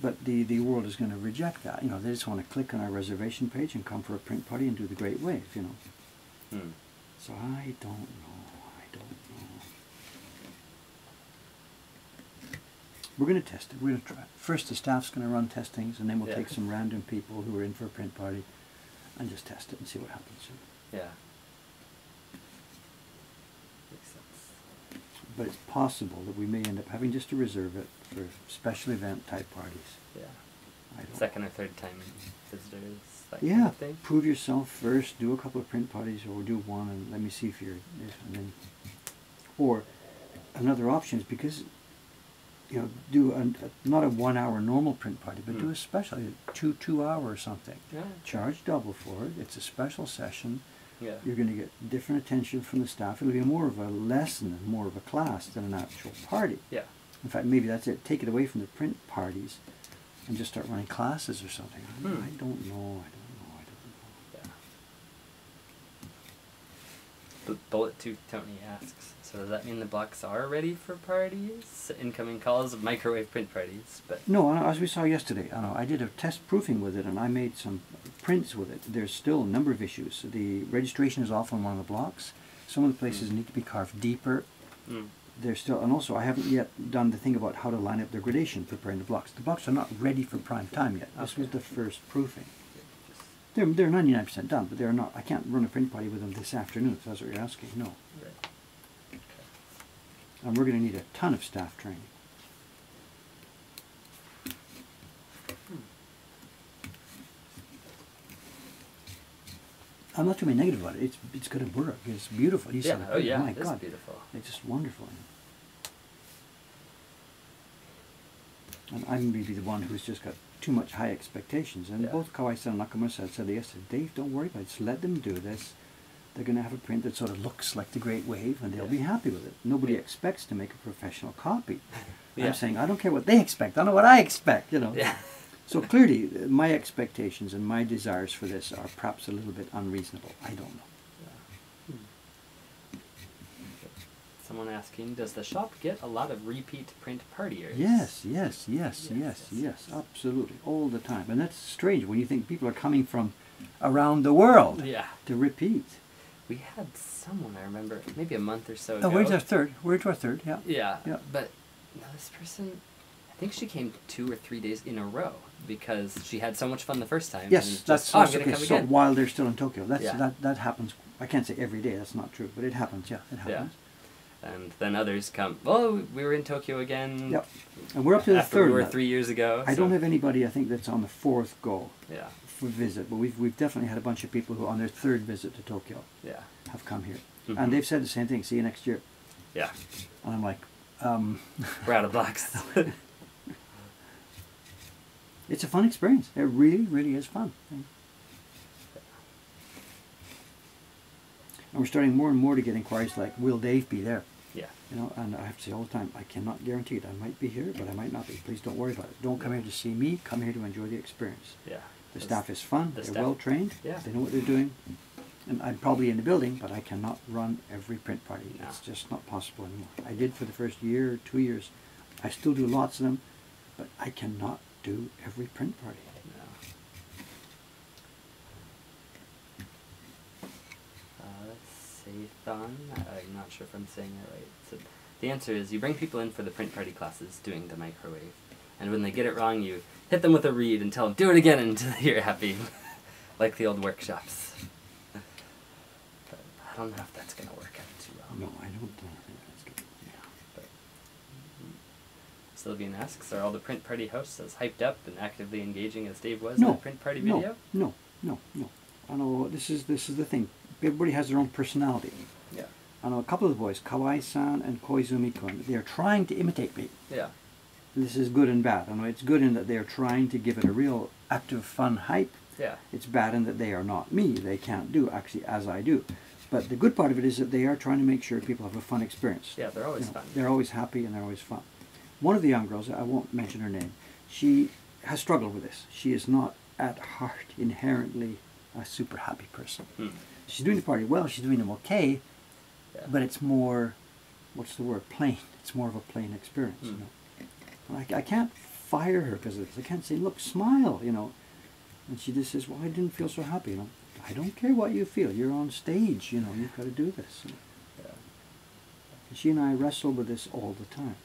But the world is going to reject that. You know, they just want to click on our reservation page and come for a print party and do the Great Wave, you know. So I don't know. We're going to test it. We're going to try it. First, the staff's going to run testings, and then we'll take some random people who are in for a print party and just test it and see what happens. Yeah. Makes sense. But it's possible that we may end up having just to reserve it for special event type parties. Yeah. I don't Second or third time visitors, that kind Yeah, of thing. prove yourself first. Do a couple of print parties, or do one, and let me see if you're. And then, or another option is because, do not a 1 hour normal print party, but do a special, 2 hour or something. Yeah. Charge double for it. It's a special session. Yeah. You're going to get different attention from the staff. It'll be more of a lesson and more of a class than an actual party. Yeah. In fact, maybe that's it. Take it away from the print parties and just start running classes or something. I don't know. Yeah. Bullet 2 Tony asks, so does that mean the blocks are ready for parties? Incoming calls of microwave print parties, but... No, as we saw yesterday, I did a test proofing with it and I made some prints with it. There's still a number of issues. The registration is off on one of the blocks. Some of the places need to be carved deeper. There's still, and also I haven't yet done the thing about how to line up the gradation, preparing the blocks. The blocks are not ready for prime time yet. This was the first proofing. They're 99% done, but they're not. I can't run a print party with them this afternoon, if that's what you're asking. No. Right. Okay. And we're going to need a ton of staff training. I'm not too negative about it. It's going to work. It's beautiful. You said it. Oh yeah, my it's God. beautiful. It's just wonderful. And I'm maybe the one who's just got too much high expectations. And both Kawai-san and Nakamura said yesterday, Dave, don't worry about it. Just let them do this. They're going to have a print that sort of looks like the Great Wave, and they'll be happy with it. Nobody expects to make a professional copy. I'm saying, I don't care what they expect. I know what I expect, Yeah. So clearly, my expectations and my desires for this are perhaps a little bit unreasonable. I don't know. Someone asking, does the shop get a lot of repeat print partiers? Yes, absolutely, all the time. And that's strange when you think people are coming from around the world to repeat. We had someone, I remember, maybe a month or so ago. Oh, we're to our third. We're to our third, yeah. Yeah, but no, this person, I think she came 2 or 3 days in a row because she had so much fun the first time. Yes, and that's I'm also gonna okay. come So again. while they're still in Tokyo, that happens. I can't say every day. That's not true, but it happens. Yeah, it happens. And then others come. Oh, we were in Tokyo again. Yep. And we're up to the after third. we were now. 3 years ago. I don't have anybody. I think that's on the fourth go. Yeah. For visit, but we've definitely had a bunch of people who on their third visit to Tokyo have come here, and they've said the same thing. See you next year. Yeah. And I'm like, we're out of blocks. It's a fun experience. It really, really is fun. And we're starting more and more to get inquiries like, will Dave be there? Yeah. And I have to say all the time, I cannot guarantee it. I might be here, but I might not be. Please don't worry about it. Don't come here to see me. Come here to enjoy the experience. Yeah. The staff is fun. They're well trained. Yeah. They know what they're doing. And I'm probably in the building, but I cannot run every print party. No. It's just not possible anymore. I did for the first year or 2 years. I still do lots of them, but I cannot do every print party. Sathan, I'm not sure if I'm saying that right. So the answer is you bring people in for the print party classes doing the microwave, and when they get it wrong, you hit them with a reed and tell them, do it again until you're happy, like the old workshops. But I don't know if that's going to work out too well. No, I don't think that's good. Yeah. But, Sylvian asks, are all the print party hosts as hyped up and actively engaging as Dave was in the print party video? No. I know this is the thing. Everybody has their own personality. Yeah. I know a couple of the boys, Kawai-san and Koizumi-kun, they are trying to imitate me. Yeah. This is good and bad. I know it's good in that they are trying to give it a real active, fun hype. Yeah. It's bad in that they are not me. They can't do actually as I do. But the good part of it is that they are trying to make sure people have a fun experience. Yeah, they're always fun. They're always happy and they're always fun. One of the young girls, I won't mention her name, she has struggled with this. She is not at heart inherently a super happy person. She's doing the party well, she's doing them okay, but it's more, what's the word, plain. It's more of a plain experience, you know. And I can't fire her because of this. I can't say, look, smile, you know. And she just says, well, I didn't feel so happy, you know. I don't care what you feel. You're on stage, you know. You've got to do this. Yeah. And she and I wrestle with this all the time.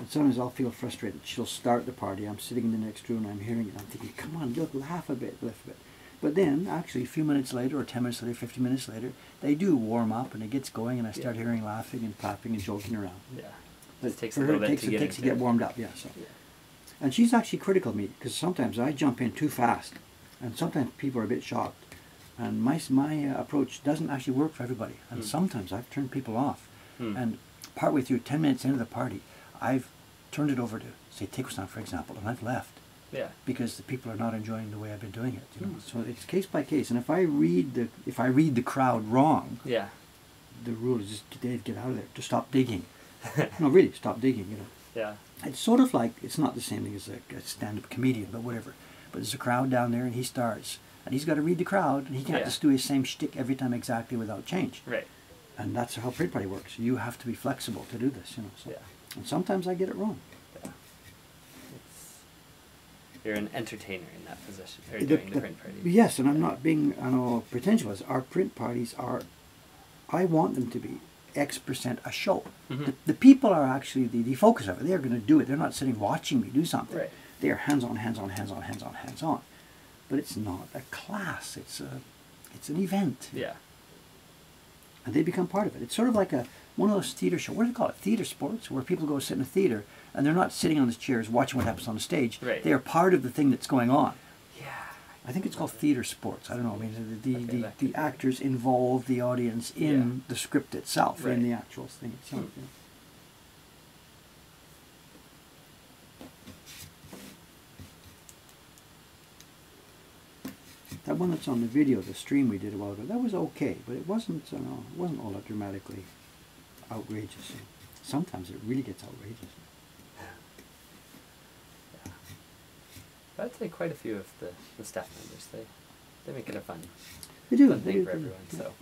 And sometimes I'll feel frustrated. She'll start the party. I'm sitting in the next room and I'm hearing it. I'm thinking, come on, look, laugh a bit, laugh a bit. But then, actually, a few minutes later, or 10 minutes later, 15 minutes later, they do warm up and it gets going, and I start hearing laughing and clapping and joking around. Yeah. But It takes for a her, little it bit takes to get warmed up, yeah. So. Yeah. And she's actually critical of me, because sometimes I jump in too fast, and sometimes people are a bit shocked. And my approach doesn't actually work for everybody. And sometimes I've turned people off. And partway through, 10 minutes into the party, I've turned it over to, say, Teikosan, for example, and I've left. Yeah. Because the people are not enjoying the way I've been doing it. You know? So it's case by case. And if I read the crowd wrong, Yeah. the rule is just, Dave, get out of there. To stop digging. No, really, stop digging, you know. Yeah. It's sort of like, it's not the same thing as a stand-up comedian, but whatever. But there's a crowd down there, and he starts. And he's got to read the crowd, and he can't just do his same shtick every time exactly without change. Right. And that's how Print Party works. You have to be flexible to do this, you know. So. Yeah. And sometimes I get it wrong. Yeah. You're an entertainer in that position, or doing the print party. Yes, and I'm not being pretentious. Our print parties are, I want them to be X% a show. The people are actually the focus of it. They're going to do it. They're not sitting watching me do something. Right. They are hands-on, hands-on, hands-on, hands-on, hands-on. But it's not a class. It's an event. Yeah. And they become part of it. It's sort of like one of those theater shows. What do they call it? Theater sports, where people go sit in a theater and they're not sitting on the chairs watching what happens on the stage. Right. They are part of the thing that's going on. Yeah. I think it's called theater sports. I don't know. I mean, Okay, the actors involve the audience in the script itself, in the actual thing itself. Yeah. That one that's on the video, the stream we did a while ago, that was okay, but it wasn't all that dramatically outrageous. Sometimes it really gets outrageous. Yeah. I'd say quite a few of the staff members, they make it a fun thing for everyone. So.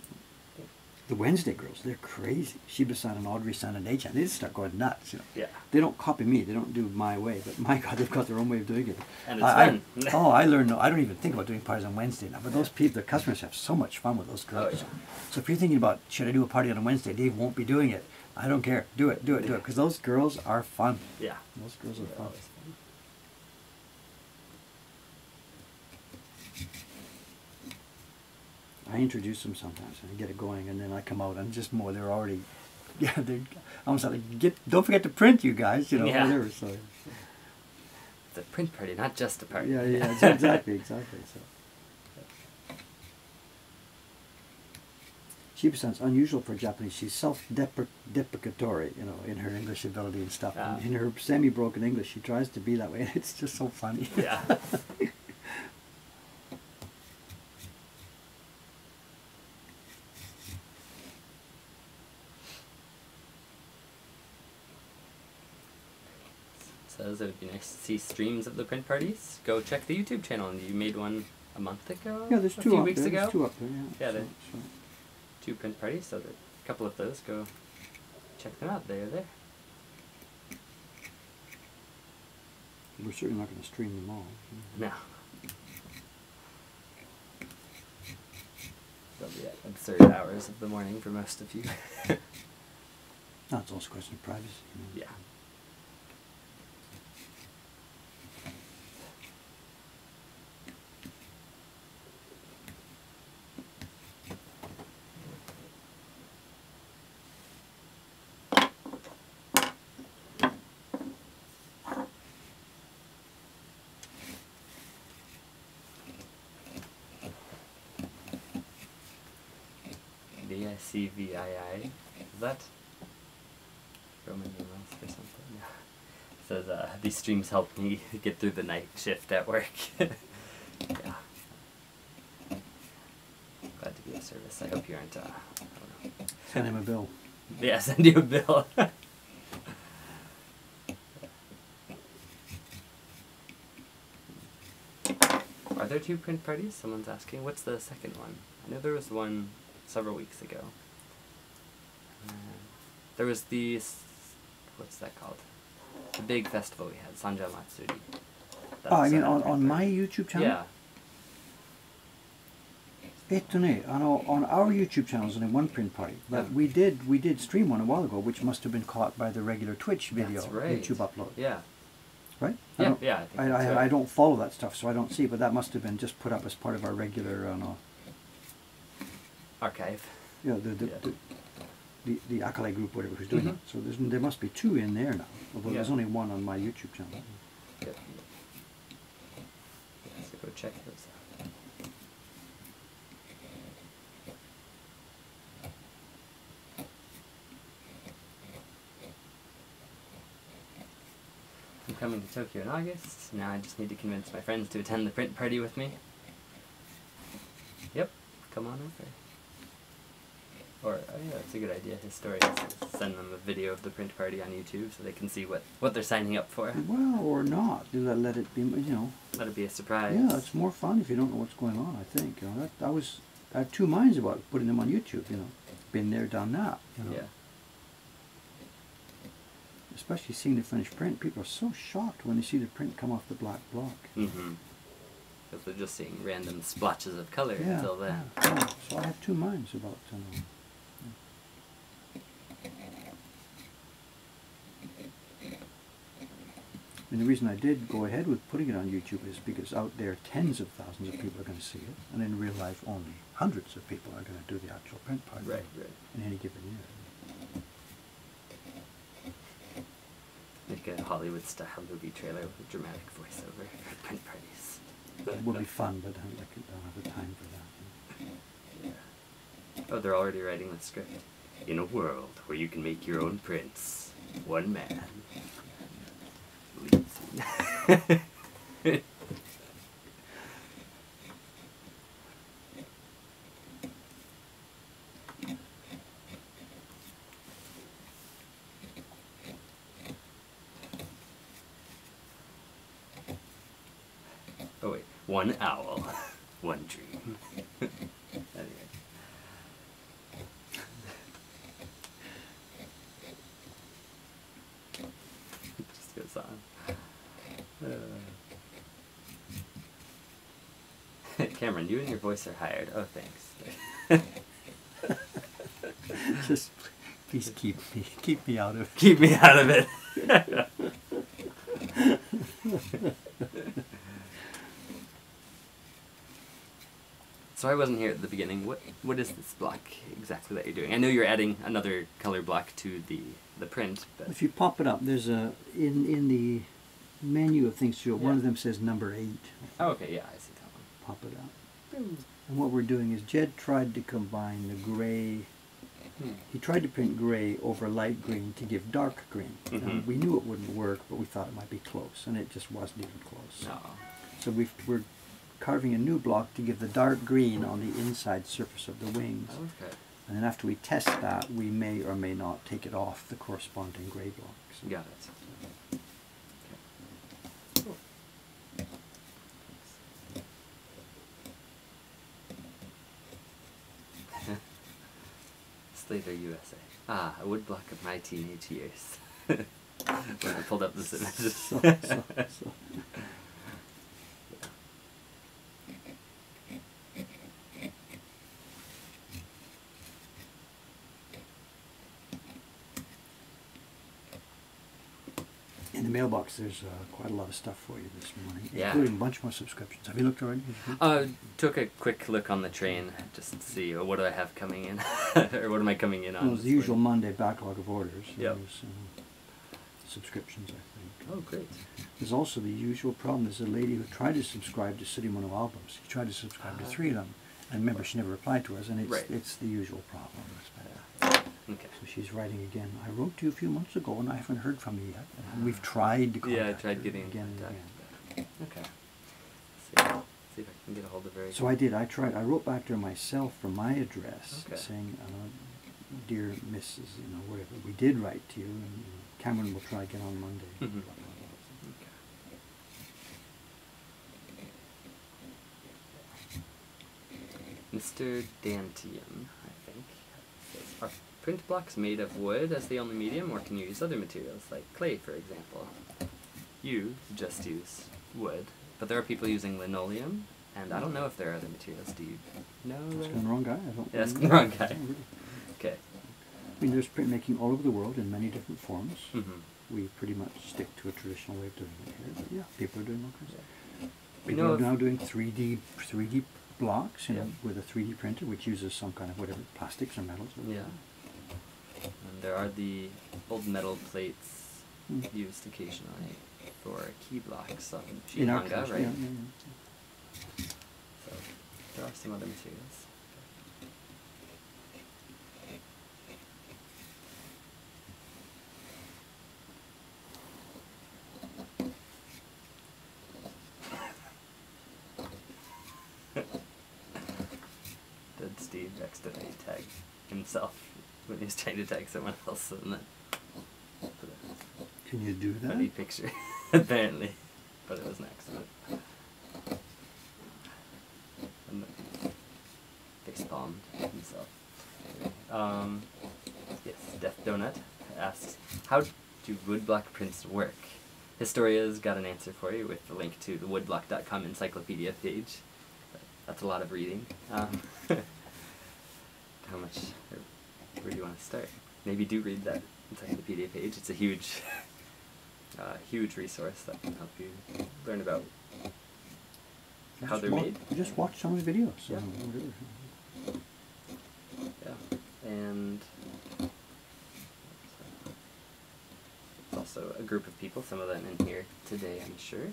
The Wednesday girls, they're crazy. Shiba-san and Audrey-san and H-san, they just start going nuts. You know. Yeah. They don't copy me. They don't do my way. But my God, they've got their own way of doing it. And it's fun. I learned. I don't even think about doing parties on Wednesday now. But those people, the customers, have so much fun with those girls. Oh, yeah. So if you're thinking about, should I do a party on a Wednesday? Dave won't be doing it. I don't care. Do it. Because those girls are fun. Yeah. Those girls are fun. I introduce them sometimes and I get it going, and then I come out and just more. They're already, they're almost like don't forget to print, you guys, you know, whatever. So it's a print party, not just a party. Yeah, exactly. So Shiba-san's unusual for Japanese. She's self-deprecatory, you know, in her English ability and stuff. And in her semi-broken English, she tries to be that way, and it's just so funny. Yeah. Says it would be nice to see streams of the print parties. Go check the YouTube channel. And you made one a month ago? Yeah, there's a two few up weeks there. ago. There's two up there, Yeah, so, 2 print parties, so a couple of those. Go check them out. They're there. We're certainly not going to stream them all. No. They'll be at absurd hours of the morning for most of you. No, it's also a question of privacy. You know. Yeah. DICVII. Is that Roman numerals or something? Yeah. It says, these streams help me get through the night shift at work. Yeah. Glad to be of service. I hope you aren't, I don't know. Send him a bill. Yeah, send you a bill. Are there 2 print parties? Someone's asking. What's the second one? I know there was one several weeks ago. There was the, what's that called? The big festival we had, Sanja Matsuri. I mean on my YouTube channel? Yeah. On our YouTube channel is only one print party, but we did stream one a while ago, which must have been caught by the regular Twitch video That's right. YouTube upload. Yeah. Right? Yeah, yeah. I think that's right. I don't follow that stuff, so I don't see. But that must have been just put up as part of our regular, Archive. you know, the Acolyte group, whatever, who's doing it. So there must be two in there now, although there's only one on my YouTube channel. Yep. So go check those out. I'm coming to Tokyo in August. Now I just need to convince my friends to attend the print party with me. Yep, come on over. Or, oh yeah, that's a good idea. Historians, send them a video of the print party on YouTube so they can see what they're signing up for. Well, or not. Do that. Let it be. Let it be a surprise. Yeah, it's more fun if you don't know what's going on. I think. I had two minds about putting them on YouTube. Been there, done that. Yeah. Especially seeing the finished print, people are so shocked when they see the print come off the black block. Mm-hmm. Because they're just seeing random splotches of color Yeah, until then. yeah. So I have two minds about. And the reason I did go ahead with putting it on YouTube is because out there tens of thousands of people are going to see it, and in real life only hundreds of people are going to do the actual print part Right. in any given year. Make a Hollywood-style movie trailer with a dramatic voiceover for print parties. It would be fun, but I don't have the time for that. Yeah. Oh, they're already writing the script. In a world where you can make your own prints, one man leads. Oh wait, one owl, one dream. Anyway. Just goes on. Cameron, you and your voice are hired. Oh, thanks. Just please keep me out of it. Keep me out of it. So I wasn't here at the beginning. What is this block exactly that you're doing? I know you're adding another color block to the print. But If you pop it up, there's in the menu of things to do. One of them says number 8. oh, okay, yeah, I see that one. Pop it up. And what we're doing is Jed tried to combine the gray. He tried to print gray over light green to give dark green. And we knew it wouldn't work, but we thought it might be close, and it just wasn't even close. No. So we're carving a new block to give the dark green on the inside surface of the wings. Okay. And then after we test that, we may or may not take it off the corresponding gray blocks. Got it. Cool. Slater, USA. Ah, a woodblock of my teenage years. When I pulled up this image. So. In the mailbox, there's quite a lot of stuff for you this morning, including a bunch more subscriptions. Have you looked already? Took a quick look on the train just to see what do I have coming in, or what am I coming in on. Well, it's the usual Monday backlog of orders. Yep. There's subscriptions, I think. Oh, great. There's also the usual problem. There's a lady who tried to subscribe to City Mono albums. She tried to subscribe to 3 of them, and remember, she never replied to us, and it's the usual problem. Okay. So she's writing again. I wrote to you a few months ago, and I haven't heard from you yet. And we've tried to contact Yeah, I tried her getting again and contact. again. Okay. See if I can get a hold of her. So I did. I wrote back to her myself from my address, Okay. saying, "Dear Mrs. Whatever. We did write to you, and Cameron will try again on Monday." Mhm. Mr. Dantium, I think, says, are print blocks made of wood as the only medium, or can you use other materials, like clay, for example? You just use wood, but there are people using linoleum, And I don't know if there are other materials. Do you know? Asking the wrong guy. I don't. Yeah, asking the wrong guy. Really. Okay. I mean, there's printmaking all over the world in many different forms. Mm-hmm. We pretty much stick to a traditional way of doing it here, but yeah, people are doing all kinds of Yeah. People know are if- now doing 3D blocks, you know, Yeah. with a 3D printer, which uses some kind of whatever, plastics or metals. Or Yeah. And there are the old metal plates Mm. used occasionally for key blocks on In our manga, country, right? yeah, yeah. So there are some other materials. Did Steve accidentally tag himself when he was trying to tag someone else and then put a Can you do that? funny picture, apparently, but it was an accident. And then face palmed himself. Yes, Death Donut asks, how do woodblock prints work? Historia's got an answer for you with the link to the woodblock.com encyclopedia page. That's a lot of reading. How much, or where do you want to start? Maybe do read that encyclopedia page. It's a huge, huge resource that can help you learn about how they're made. Just watch some of the videos. Yeah. Whatever. Yeah, and it's also a group of people, some of them in here today, I'm sure,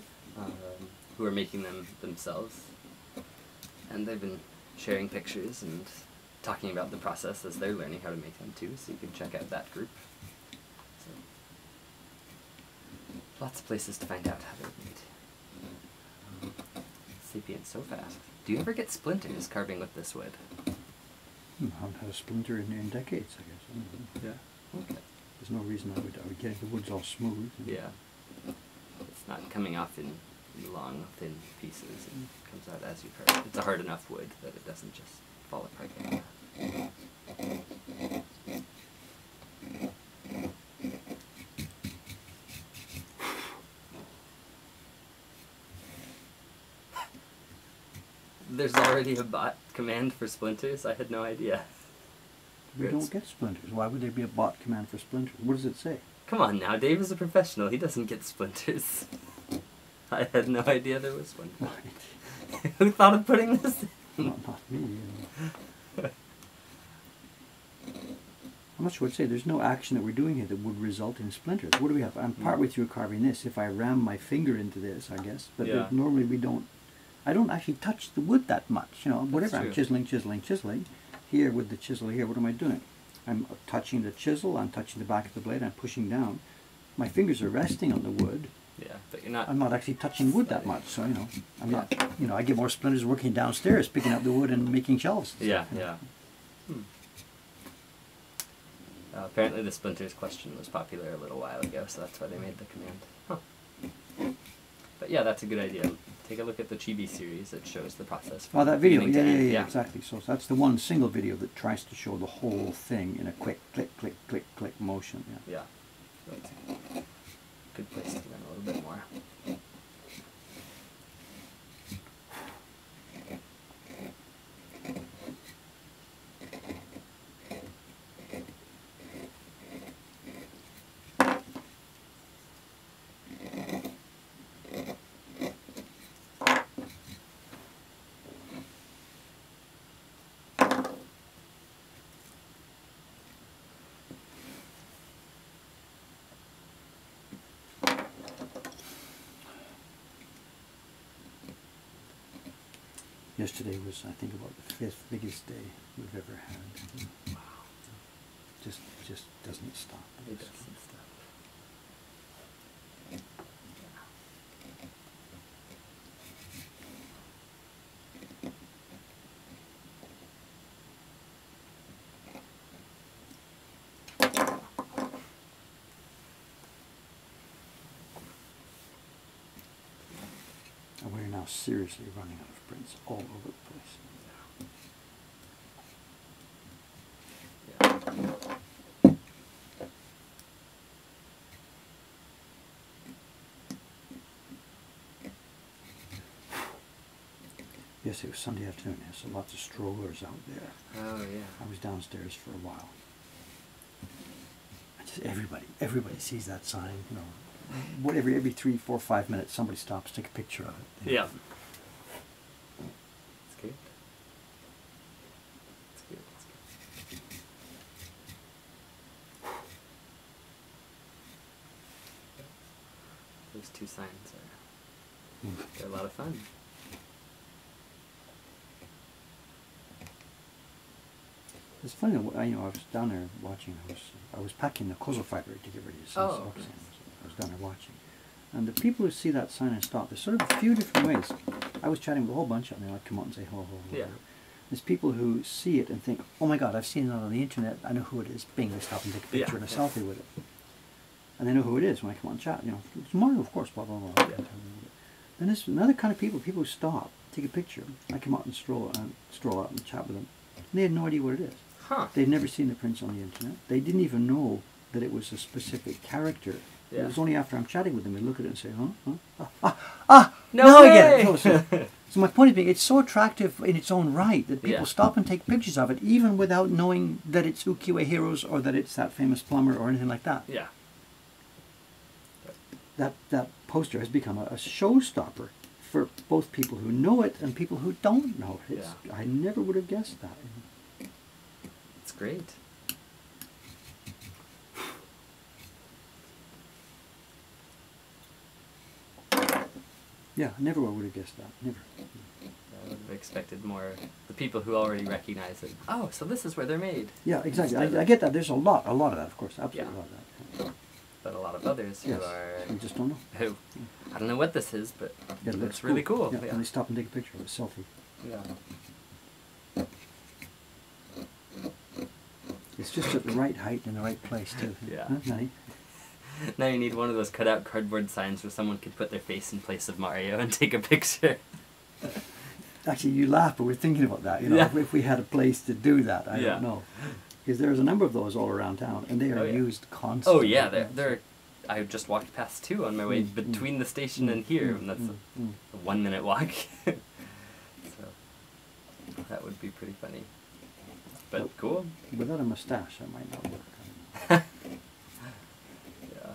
who are making them themselves. And they've been sharing pictures and talking about the process as they're learning how to make them too, so you can check out that group. So, lots of places to find out how they're made. Sapient so fast. Do you ever get splinters carving with this wood? I haven't had a splinter in decades, I guess. I don't know. Yeah. Okay. There's no reason I would get it. The wood's all smooth. and- Yeah. It's not coming off in long, thin pieces. It comes out as you carve it. It's a hard enough wood that it doesn't just fall apart like that. There's already a bot command for splinters? I had no idea. We don't get splinters. Why would there be a bot command for splinters? What does it say? Come on now, Dave is a professional. He doesn't get splinters. I had no idea there was one. Right. Who thought of putting this in? Not me. You know. I'm not sure what to say. There's no action that we're doing here that would result in splinters. What do we have? I'm partway through carving this. If I ram my finger into this, I guess. But Yeah. normally we don't. I don't actually touch the wood that much. You know, whatever. I'm true. chiseling, chiseling, chiseling. Here with the chisel here, what am I doing? I'm touching the chisel. I'm touching the back of the blade. I'm pushing down. My fingers are resting on the wood. Yeah, but you're not. I'm not actually touching wood that much, so you know, I'm not. You know, I get more splinters working downstairs, picking up the wood and making shelves. and Yeah, stuff. yeah. Apparently the splinters question was popular a little while ago, so that's why they made the command. Huh. But yeah, that's a good idea. Take a look at the Chibi series. It shows the process. Oh, that video, beginning to yeah, end. exactly. So that's the one single video that tries to show the whole thing in a quick click, click, click, click motion. Yeah. Yeah. That's a good place to learn a little bit more. Yesterday was, I think, about the 5th biggest day we've ever had. Wow. Just doesn't stop. It does some stuff. And we're now seriously running out of prints all over the place. Yeah. Yes, it was Sunday afternoon. Yes, so lots of strollers out there. Oh yeah. I was downstairs for a while. And just everybody sees that sign. You know, what every 3, 4, 5 minutes, somebody stops, take a picture of it. You know. Yeah. That's good. That's good. That's good. Those two signs they're a lot of fun. It's funny. I was down there watching. I was packing the Kozo fiber to get ready to send Oh, socks nice. in. I was down there watching, and the people who see that sign and stop. There's sort of a few different ways. I was chatting with a whole bunch of them. They like come out and say hello, hello, hello. Yeah. There's people who see it and think, oh my God, I've seen it on the internet. I know who it is. Bing, they stop and take a picture Yeah, and a yeah. selfie with it. And they know who it is when I come on and chat. You know, it's Mario, of course. Blah blah blah. Yeah. Then there's another kind of people. People who stop, take a picture. I come out and stroll out and chat with them. And they had no idea what it is. Huh. They'd never seen the prints on the internet. They didn't even know that it was a specific character. Yeah. It was only after I'm chatting with them they look at it and say, huh? No now I get way! it. No, so my point is being, it's so attractive in its own right that people Yeah. stop and take pictures of it, even without knowing that it's Ukiyo-e Heroes or that it's that famous plumber or anything like that. Yeah. That poster has become a showstopper for both people who know it and people who don't know it. I never would have guessed that. It's great. Yeah, never would have guessed that. Never. I would have expected more the people who already recognize it. Oh, so this is where they're made. Yeah, exactly. Instead I of- get that. There's a lot of that, of course. Absolutely Yeah. a lot of that. But a lot of others Yes, who are I just don't know. who I don't know what this is, but Yeah, it it's looks really cool. Yeah, and they stop and take a picture of a selfie. Yeah. It's just at the right height and the right place too. Yeah. Huh, Nanny? Now you need one of those cutout cardboard signs where someone could put their face in place of Mario and take a picture. Actually, you laugh, but we're thinking about that. You know, Yeah. if we had a place to do that, I Yeah. don't know, because there's a number of those all around town, and they are Oh, yeah. used constantly. Oh yeah, they're I just walked past two on my way between the station and here, and that's a 1 minute walk. So that would be pretty funny. But Well, cool. Without a mustache, that might not work. Yeah.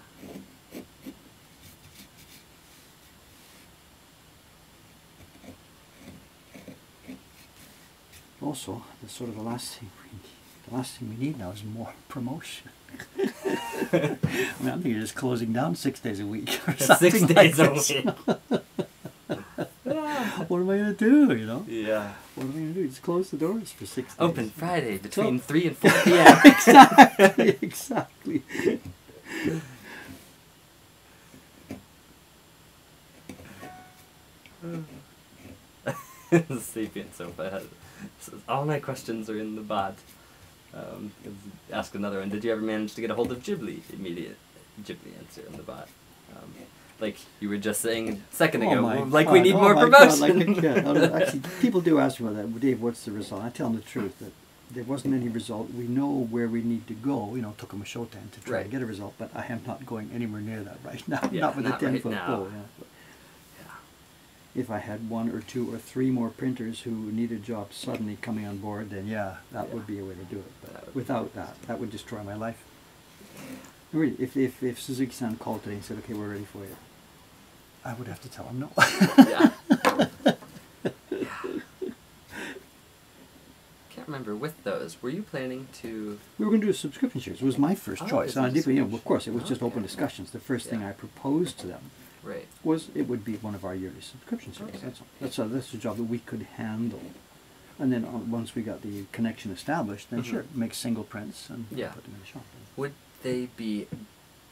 Also, the sort of the last thing we need now is more promotion. I mean, I think you're just closing down 6 days a week or something 6 like days a this. week. What am I going to do, you know? Yeah. What am I going to do? Just close the doors for 6 days. Open Friday between So- 3 and 4 p.m. Exactly, exactly. The Sapient Sofa says, all my questions are in the bot. Ask another one. Did you ever manage to get a hold of Ghibli? Immediate Ghibli answer in the bot. Like you were just saying a second ago, like we need more promotion. Actually, people do ask me about that. Dave, what's the result? I tell them the truth that there wasn't any result. We know where we need to go. You know, took them a show time to try Right. to get a result, but I am not going anywhere near that right now. Yeah, not with not a right 10-foot now. pole. Yeah. If I had 1 or 2 or 3 more printers who needed jobs suddenly coming on board, then yeah, that would be a way to do it. That But would be without that would destroy my life. Really, if Suzuki-san called today and said, "Okay, we're ready for you," I would have to tell him no. Yeah. Can't remember with those. Were you planning to? We were going to do a subscription series. It was my first Oh, choice. it's And I a did, you know, of subscription. course, it was just open Okay. discussions. The first thing Yeah. I proposed to them Right. was it would be one of our yearly subscription series. Okay. That's all. That's a job that we could handle. And then once we got the connection established, then Mhm. sure, make single prints and Yeah. put them in the shop. Would they be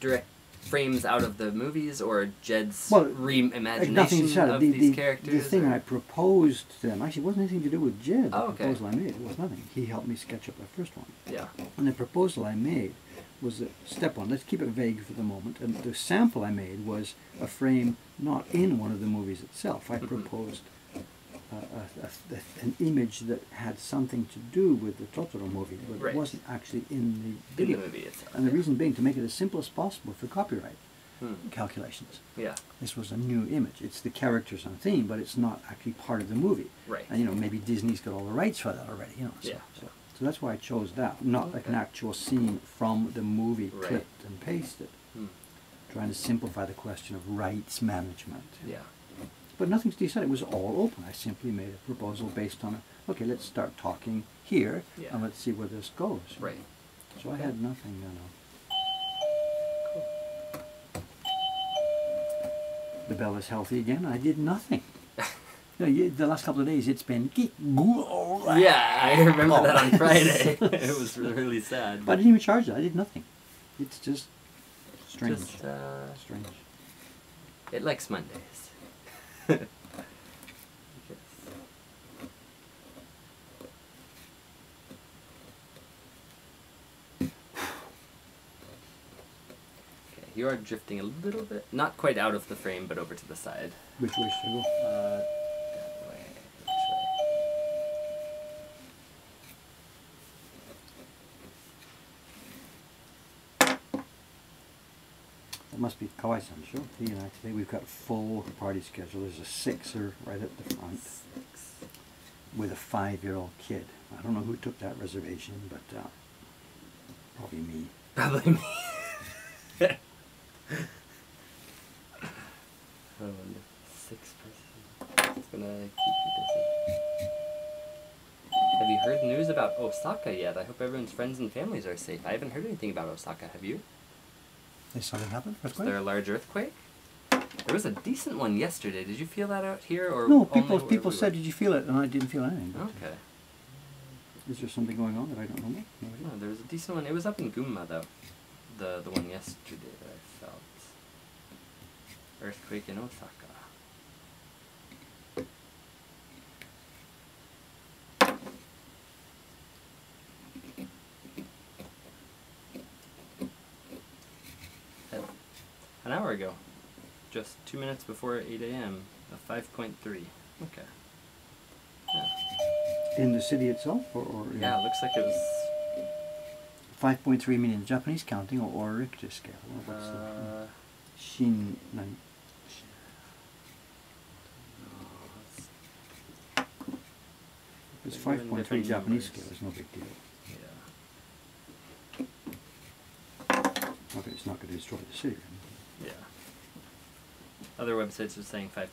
direct frames out of the movies or Jed's Well, reimagination nothing said. of The, these the, characters? the thing or- I proposed to them actually wasn't anything to do with Jed. Oh, The okay. proposal I made, it was nothing. He helped me sketch up the first one. Yeah. And the proposal I made was that step 1, let's keep it vague for the moment. And the sample I made was a frame not in one of the movies itself. I Mhm. proposed an image that had something to do with the Totoro movie, but Right. it wasn't actually in the In the video. movie itself. And the yeah. reason being to make it as simple as possible for copyright. calculations. Yeah. This was a new image. It's the characters on theme, but it's not actually part of the movie. Right. And maybe Disney's got all the rights for that already. So, Yeah. so that's why I chose that, not like an Okay. actual scene from the movie Right. clipped and pasted. Hmm. Trying to simplify the question of rights management. Yeah. But nothing's decided. It was all open. I simply made a proposal based on okay, let's start talking here, Yeah. and let's see where this goes. Right. So I had nothing, Cool. The bell is healthy again. I did nothing. The last couple of days, it's been Yeah, I remember that on Friday. It was really sad. But I didn't even charge it. I did nothing. It's just strange. Just, Strange. it likes Mondays. Okay, you are drifting a little bit, not quite out of the frame, but over to the side. Which way should I go? That way. Which way? That must be Kawai-san, sure. He and I today, we've got full party schedule. There's a sixer right at the front with a 5-year-old kid. I don't know who took that reservation, but probably me. Probably me. Oh, and 6 person. It's gonna keep you busy. Have you heard news about Osaka yet? I hope everyone's friends and families are safe. I haven't heard anything about Osaka. Have you? Did something happen? Was there a large earthquake? There was a decent one yesterday. Did you feel that out here, or No, only people where people we said, were? did you feel it? And I didn't feel anything. But Okay. is there something going on that I don't know about? No idea. No, there was a decent one. It was up in Gunma though. The one yesterday that I felt. Earthquake in Osaka. An hour ago, just 2 minutes before 8 a.m., a 5.3. Okay. Yeah. In the city itself, or in Yeah, it looks like it was. 5.3 meaning Japanese counting or Richter scale? Or what's the Shin nine? It's They're doing 5.3 different Japanese numbers. scale. It's no big deal. Yeah. Okay, it's not going to destroy the city. Yeah. Other websites are saying 5.9,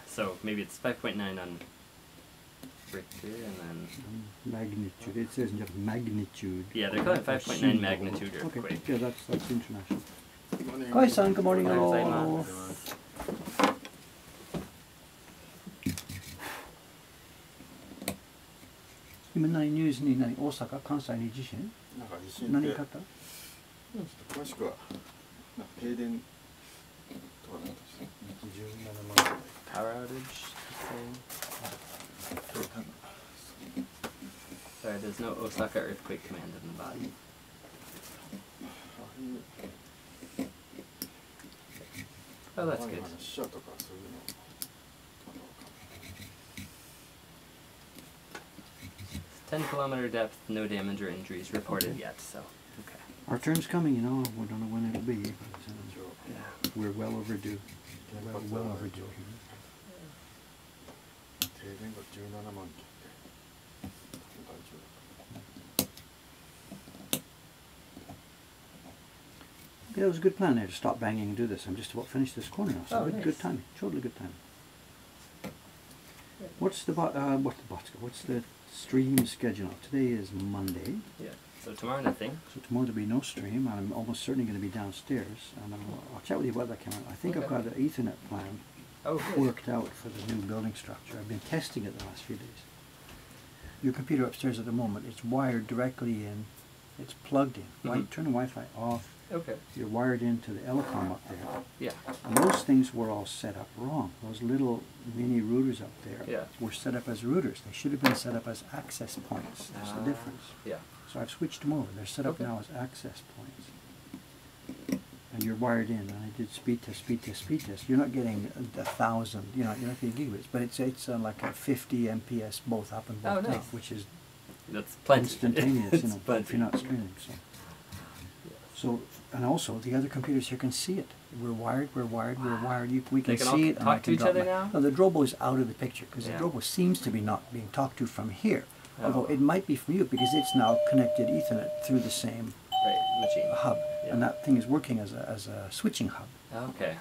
so maybe it's 5.9 on Richter, and then Magnitude. It says in Japanese magnitude. yeah, they're calling it 5.9 magnitude Okay, earthquake. yeah, that's international. Morning. Kai-san, good morning. Ohayou Hello. gozaimasu. 今何ニュースに大阪、関西に地震？なんか地震って何かあった？ちょっと詳しくはなんか停電とかなんか17万ぐらい Power outage. You're saying? Sorry, there's no Osaka earthquake command in the body. ああいう Oh, that's good. 死者とかそういうのまだわかんない 10-kilometer depth, no damage or injuries reported yet. So, okay. Our turn's coming, we don't know when it'll be. But,一応 Yeah. we're well overdue. 原 Well, 発 well は overdue. 停電が17万件って大丈夫 Yeah, it was a good plan there to stop banging and do this. I'm just about finished this corner now, so Oh, good, nice. good timing. Totally good timing. What's the what's the stream schedule? Today is Monday, Yeah. So tomorrow nothing. so tomorrow there'll be no stream. And I'm almost certainly going to be downstairs. And I'll chat with you about that, Cameron. I think I've Okay. got an Ethernet plan Oh, good. worked out for the new building structure. I've been testing it the last few days. Your computer upstairs at the moment, it's wired directly in. It's plugged in. Mhm. Turn the Wi-Fi off. Okay. You're wired into the Elecom up there. Yeah. And those things were all set up wrong. Those little mini routers up there Yeah. were set up as routers. They should have been set up as access points. That's the difference. Yeah. So I've switched them over. They're set up Okay. now as access points. And you're wired in. And I did speed test. You're not getting 1,000. You're not getting gigabits, but it's like a 50 MPS both up and both Oh, down, nice. which is That's plenty. instantaneous. It's If plenty. you're not streaming. So. So, and also the other computers here can see it. We're wired. We can They can all see it. and I talk to can each drop other my- now? No, the Drobo is out of the picture because Yeah. the Drobo seems to be not being talked to from here. Oh. Although it might be from you because it's now connected Ethernet through the same Right, machine. hub, Yeah. and that thing is working as a switching hub. Okay,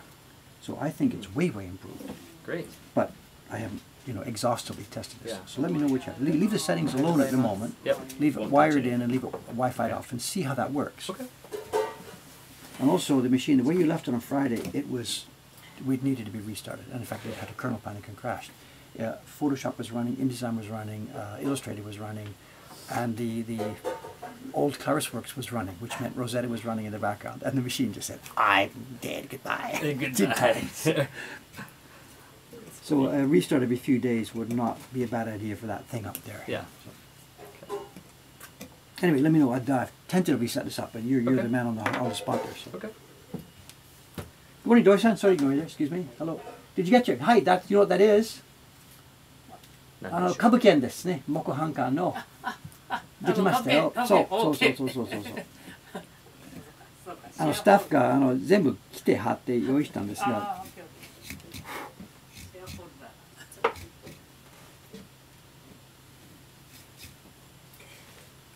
So I think it's way improved. great. But I haven't, exhaustively tested this. Yeah. So let me know what you have. Leave the settings alone at the moment. Yep. Leave it Won't wired touch it. in and leave it Wi-Fi Okay. off and see how that works. Okay. And also the machine, the way you left it on Friday, we'd needed to be restarted. And in fact, it had a kernel panic and crashed. Photoshop was running, InDesign was running, Illustrator was running, and the old ClarisWorks was running, which meant Rosetta was running in the background. And the machine just said, I'm dead, goodbye. Good Two times. times. So a restart every few days would not be a bad idea for that thing up there. Yeah. So. Anyway, let me know. I've tentatively set this up, but you're Okay. the man on the spot there. So. Okay. Good morning, Doi-san. Sorry, go there. Excuse me. Hello. Did you get your... Hi, that, you know what that is? Not 歌 sure.舞伎ですね。木版館の。できましたよ。そうそうそうそうそうそう。スタッフが全部来て貼って用意したんですが。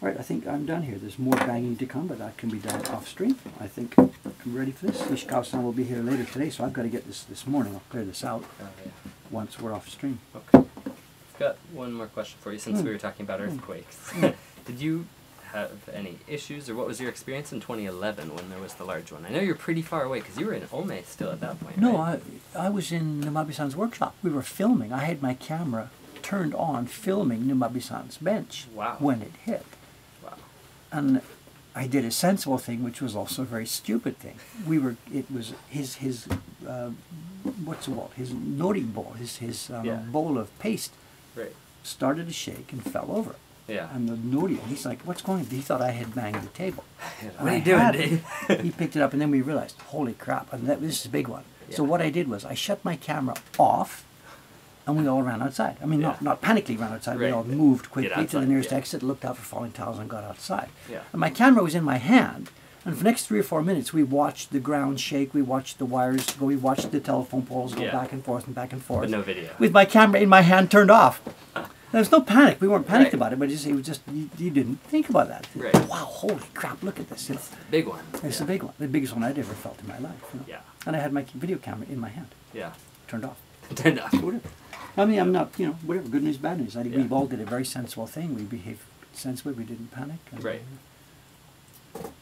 All right, I think I'm done here. There's more banging to come, but that can be done off stream. I think I'm ready for this. Ishikawa-san will be here later today, so I've got to get this morning. I'll clear this out Oh, yeah. once we're off stream. Okay. I've got one more question for you since Hmm. we were talking about earthquakes. Did you have any issues, or what was your experience in 2011 when there was the large one? I know you're pretty far away because you were in Ome still at that point. No, right? I was in Numabi-san's workshop. We were filming. I had my camera turned on filming Numabi-san's bench Wow. when it hit. Wow. And I did a sensible thing, which was also a very stupid thing. It was his what's it called? His nori bowl, his Yeah. bowl of paste Right. started to shake and fell over. Yeah. And the nori, he's like, what's going on? He thought I had banged the table. What are I you doing, had. Dave? He picked it up, and then we realized, holy crap, and this is a big one. So Yeah. what I did was I shut my camera off, and we all ran outside. I mean, Yeah. not panically ran outside. We Right. all moved quickly to the outside, nearest yeah. exit, looked out for falling tiles, and got outside. Yeah. And my camera was in my hand, and for the next 3 or 4 minutes, we watched the ground shake, we watched the wires go, we watched the telephone poles go Yeah. back and forth and back and forth. But no video. With my camera in my hand turned off. There was no panic. We weren't panicked Right. about it, but it was just, you didn't think about that. Right. Wow, holy crap, look at this. It's Big one. it's yeah. a big one, the biggest one I'd ever felt in my life. Yeah. And I had my video camera in my hand, Yeah. turned off. Turned off. Whatever. I mean, I'm not, whatever, good news, bad news. I think Yeah. we all did a very sensible thing. We behaved sensibly, we didn't panic. And, Right.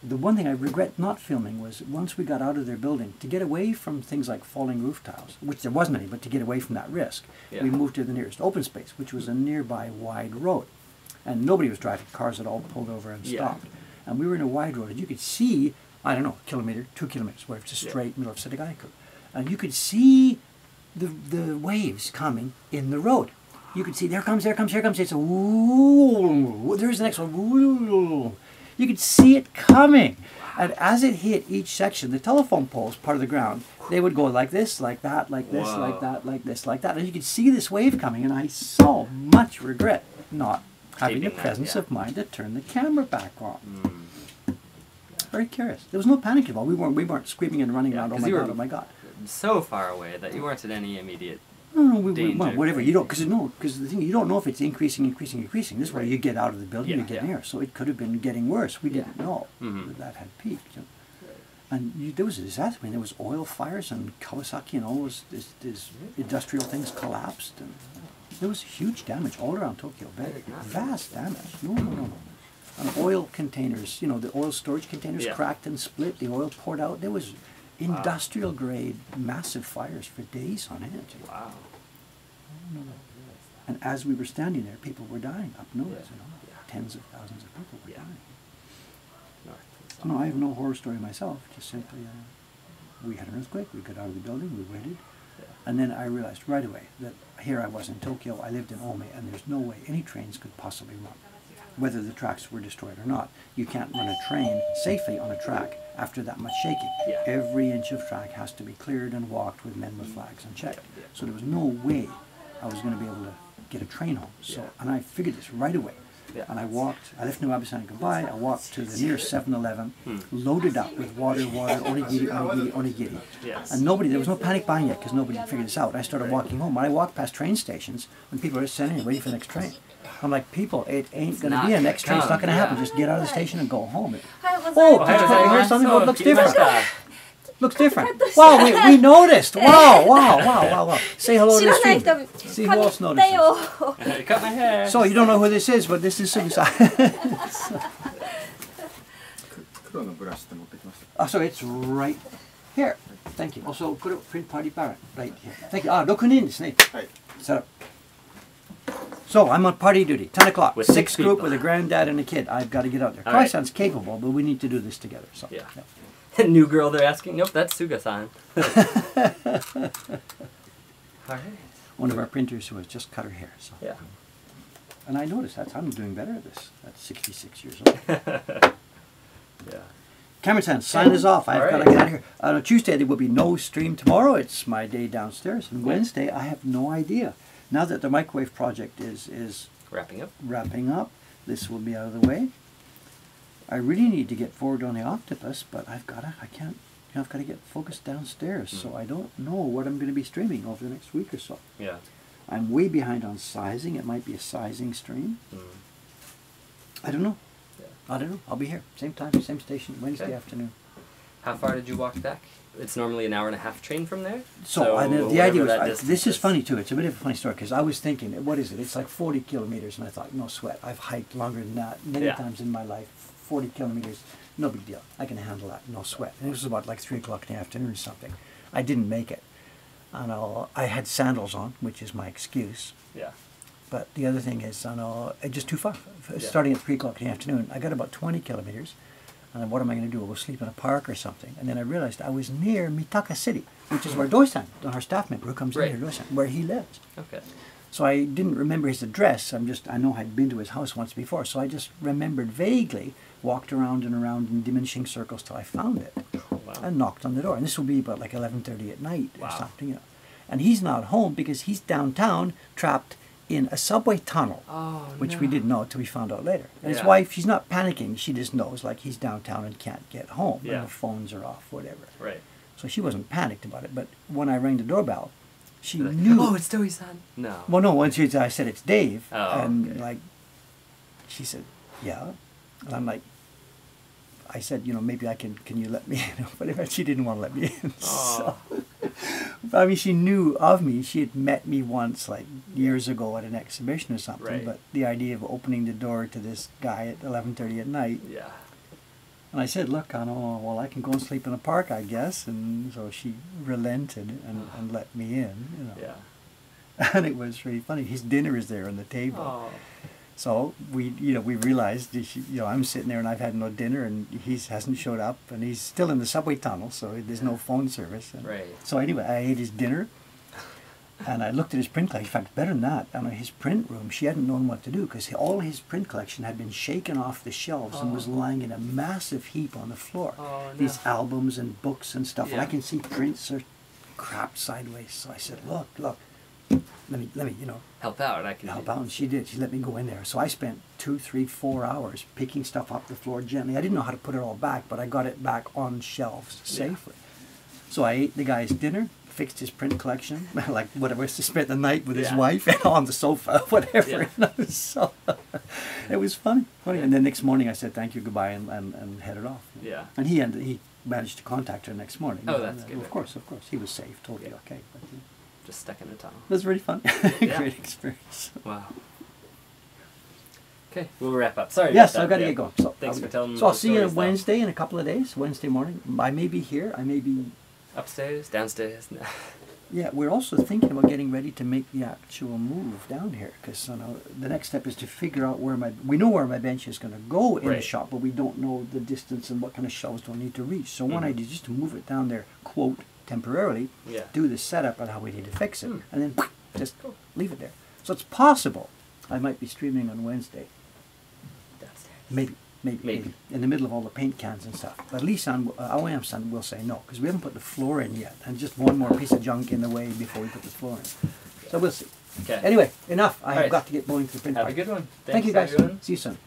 The one thing I regret not filming was once we got out of their building, to get away from things like falling roof tiles, which there wasn't any, but to get away from that risk, Yeah. we moved to the nearest open space, which was a nearby wide road. And nobody was driving. Cars had all pulled over and Yeah. stopped. And we were in a wide road, and you could see, I don't know, kilometer, 2 kilometers, where it's a Yeah. straight middle of Sitagaiku. And you could see the waves coming in the road. You could see, here comes. It's a woo, there's the next one. Woo. You could see it coming. And as it hit each section, the telephone poles, part of the ground, they would go like this, like that, like this, Wow. like that, like this, like that. And you could see this wave coming, and I so much regret not having the Keeping that, presence yeah. of mind to turn the camera back on. Mm. Very curious. There was no panic involved. We weren't screaming and running Yeah, around, oh 'cause my you God, were- oh my God. So far away that you weren't in any immediate. No, well, Danger. whatever. You don't, because the thing, you don't know if it's increasing. This is where Right. you get out of the building, Yeah, you get yeah. near. So it could have been getting worse. We Yeah. didn't know Mhm. that had peaked. And there was a disaster. I mean, there was oil fires and Kawasaki and all these industrial things collapsed. And there was huge damage all around Tokyo Bay. did not know Vast damage. No. And oil containers, the oil storage containers Yeah. cracked and split. The oil poured out. There was industrial grade massive fires for days on end. Wow. And as we were standing there, people were dying up north. Yeah. Yeah. Tens of thousands of people were Yeah. dying. North. So no, I have no horror story myself. Just simply, we had an earthquake. We got out of the building. We waited, Yeah. and then I realized right away that here I was in Tokyo. I lived in Ome, and there's no way any trains could possibly run, whether the tracks were destroyed or not. You can't run a train safely on a track after that much shaking. Yeah. Every inch of track has to be cleared and walked with men with flags and checked. Yeah. So there was no way I was going to be able to get a train home. So, Yeah. and I figured this right away. Yeah. And I left New Abisani goodbye, I walked to the nearest 7-Eleven, loaded up with water, onigiri, onigiri, onigiri. Yes. And there was no panic buying yet because nobody figured this out. I started walking home. When I walked past train stations, when people are standing waiting for the next train, I'm like, people, it ain't going to be a next train. It's not going to happen. Just get out of the station and go home. Oh, did you hear something? Oh, it looks different. Looks different. Wow, we noticed. Wow. Say hello to the stream. See who else notices. I cut my hair. So you don't know who this is, but this is Suga-san. 黒のブラシって持ってきました。 So it's right here. Thank you. Also, put a print party parrot right here. Thank you. 6人ですね。はい。 Set up. So I'm on party duty. 10 o'clock. With Six six group people. with a granddad and a kid. I've got to get out there. All right. Kai-san's capable, but we need to do this together. So Yeah. New girl they're asking. Nope, that's Suga-san. All right. One of our printers who has just cut her hair. So. Yeah. And I noticed I'm doing better at this. That's 66 years old. Yeah. Cameron-san, sign us off. I've All got to right. get out of here. On Tuesday there will be no stream tomorrow. It's my day downstairs. And Wednesday I have no idea. Now that the microwave project is Wrapping up. wrapping up, this will be out of the way. I really need to get forward on the octopus, but I've got to get focused downstairs. So I don't know what I'm going to be streaming over the next week or so. Yeah. I'm way behind on sizing. It might be a sizing stream. I don't know. Yeah. I don't know. I'll be here. Same time, same station, Wednesday Okay. afternoon. How far did you walk back? It's normally an hour and a half train from there. So the whatever idea was, that distance this is funny too. It's a bit of a funny story because I was thinking, what is it? It's like 40 kilometers, and I thought, no sweat. I've hiked longer than that many Yeah. times in my life. 40 kilometers, no big deal. I can handle that, no sweat. And it was about like 3 o'clock in the afternoon or something. I didn't make it. And I had sandals on, which is my excuse. Yeah. But the other thing is, just too far. Yeah. Starting at 3 o'clock in the afternoon, I got about 20 kilometers. And then what am I going to do? We'll sleep in a park or something. And then I realized I was near Mitaka City, which is where Doi-san, our staff member who comes Right. in here, Doi-san, where he lives. Okay. So I didn't remember his address. I know I'd been to his house once before. So I just remembered vaguely, walked around and around in diminishing circles till I found it. Wow. And knocked on the door. And this will be about like 11:30 at night or Wow. something, you know. And he's not home because he's downtown, trapped in a subway tunnel, Oh, which no. we didn't know until we found out later. And his Yeah. wife, she's not panicking. She just knows like he's downtown and can't get home. Yeah. And the phones are off, whatever. Right. So she wasn't panicked about it. But when I rang the doorbell, she Like, knew. oh, it's Doi-san. No. Well, no, once I said it's Dave, Oh, and okay. like, she said, yeah. And I'm like, I said, maybe can you let me in? Whatever. She didn't want to let me in. So, I mean, she knew of me. She had met me once, like years ago at an exhibition or something. Right. But the idea of opening the door to this guy at 11:30 at night, Yeah. and I said, look, well, I can go and sleep in a park, I guess. And so she relented and let me in, Yeah. And it was really funny. His dinner is there on the table. Oh. So we realized, I'm sitting there and I've had no dinner and he hasn't showed up and he's still in the subway tunnel, so there's no phone service. And Right. So anyway, I ate his dinner and I looked at his print collection. In fact, better than that, on his print room, she hadn't known what to do because all his print collection had been shaken off the shelves and was lying in a massive heap on the floor. Oh, no. These albums and books and stuff. And I Yeah. can see prints are crapped sideways. So I said, look, let me, Help out. I can help out, and she did. She let me go in there. So I spent 2, 3, 4 hours picking stuff off the floor gently. I didn't know how to put it all back, but I got it back on shelves safely. So I ate the guy's dinner, fixed his print collection, like whatever, to spend the night with his Yeah. wife on the sofa, whatever. Yeah. So it was funny. And then next morning I said thank you, goodbye, and headed off. Yeah. And he managed to contact her next morning. Oh, that's good. Of course. He was safe, totally Yeah. okay. But, Just stuck in a tunnel. it was really fun. Yeah. Great experience. Wow. Okay, we'll wrap up. Sorry. Yes, about that. I've got to Yeah. get going. So Thanks for telling me. So I'll the see you stories, though. Wednesday in a couple of days. Wednesday morning. I may be here. I may be. Upstairs, downstairs. No. Yeah, we're also thinking about getting ready to make the actual move down here because the next step is to figure out we know where my bench is going to go in the Right. shop, but we don't know the distance and what kind of shelves we'll need to reach. So one Mhm. idea is just to move it down there, quote, temporarily, Yeah. do the setup and how we need to fix it, Hmm. and then just leave it there. So it's possible I might be streaming on Wednesday. Downstairs. Maybe. Maybe. In the middle of all the paint cans and stuff. But Lee-san, Aoyama-san will say no, because we haven't put the floor in yet. And just one more piece of junk in the way before we put the floor in. So we'll see. Okay. Anyway, enough. I have Alright. got to get going to the print Have a party. good one. Thank you, Thanks, guys. everyone. See you soon.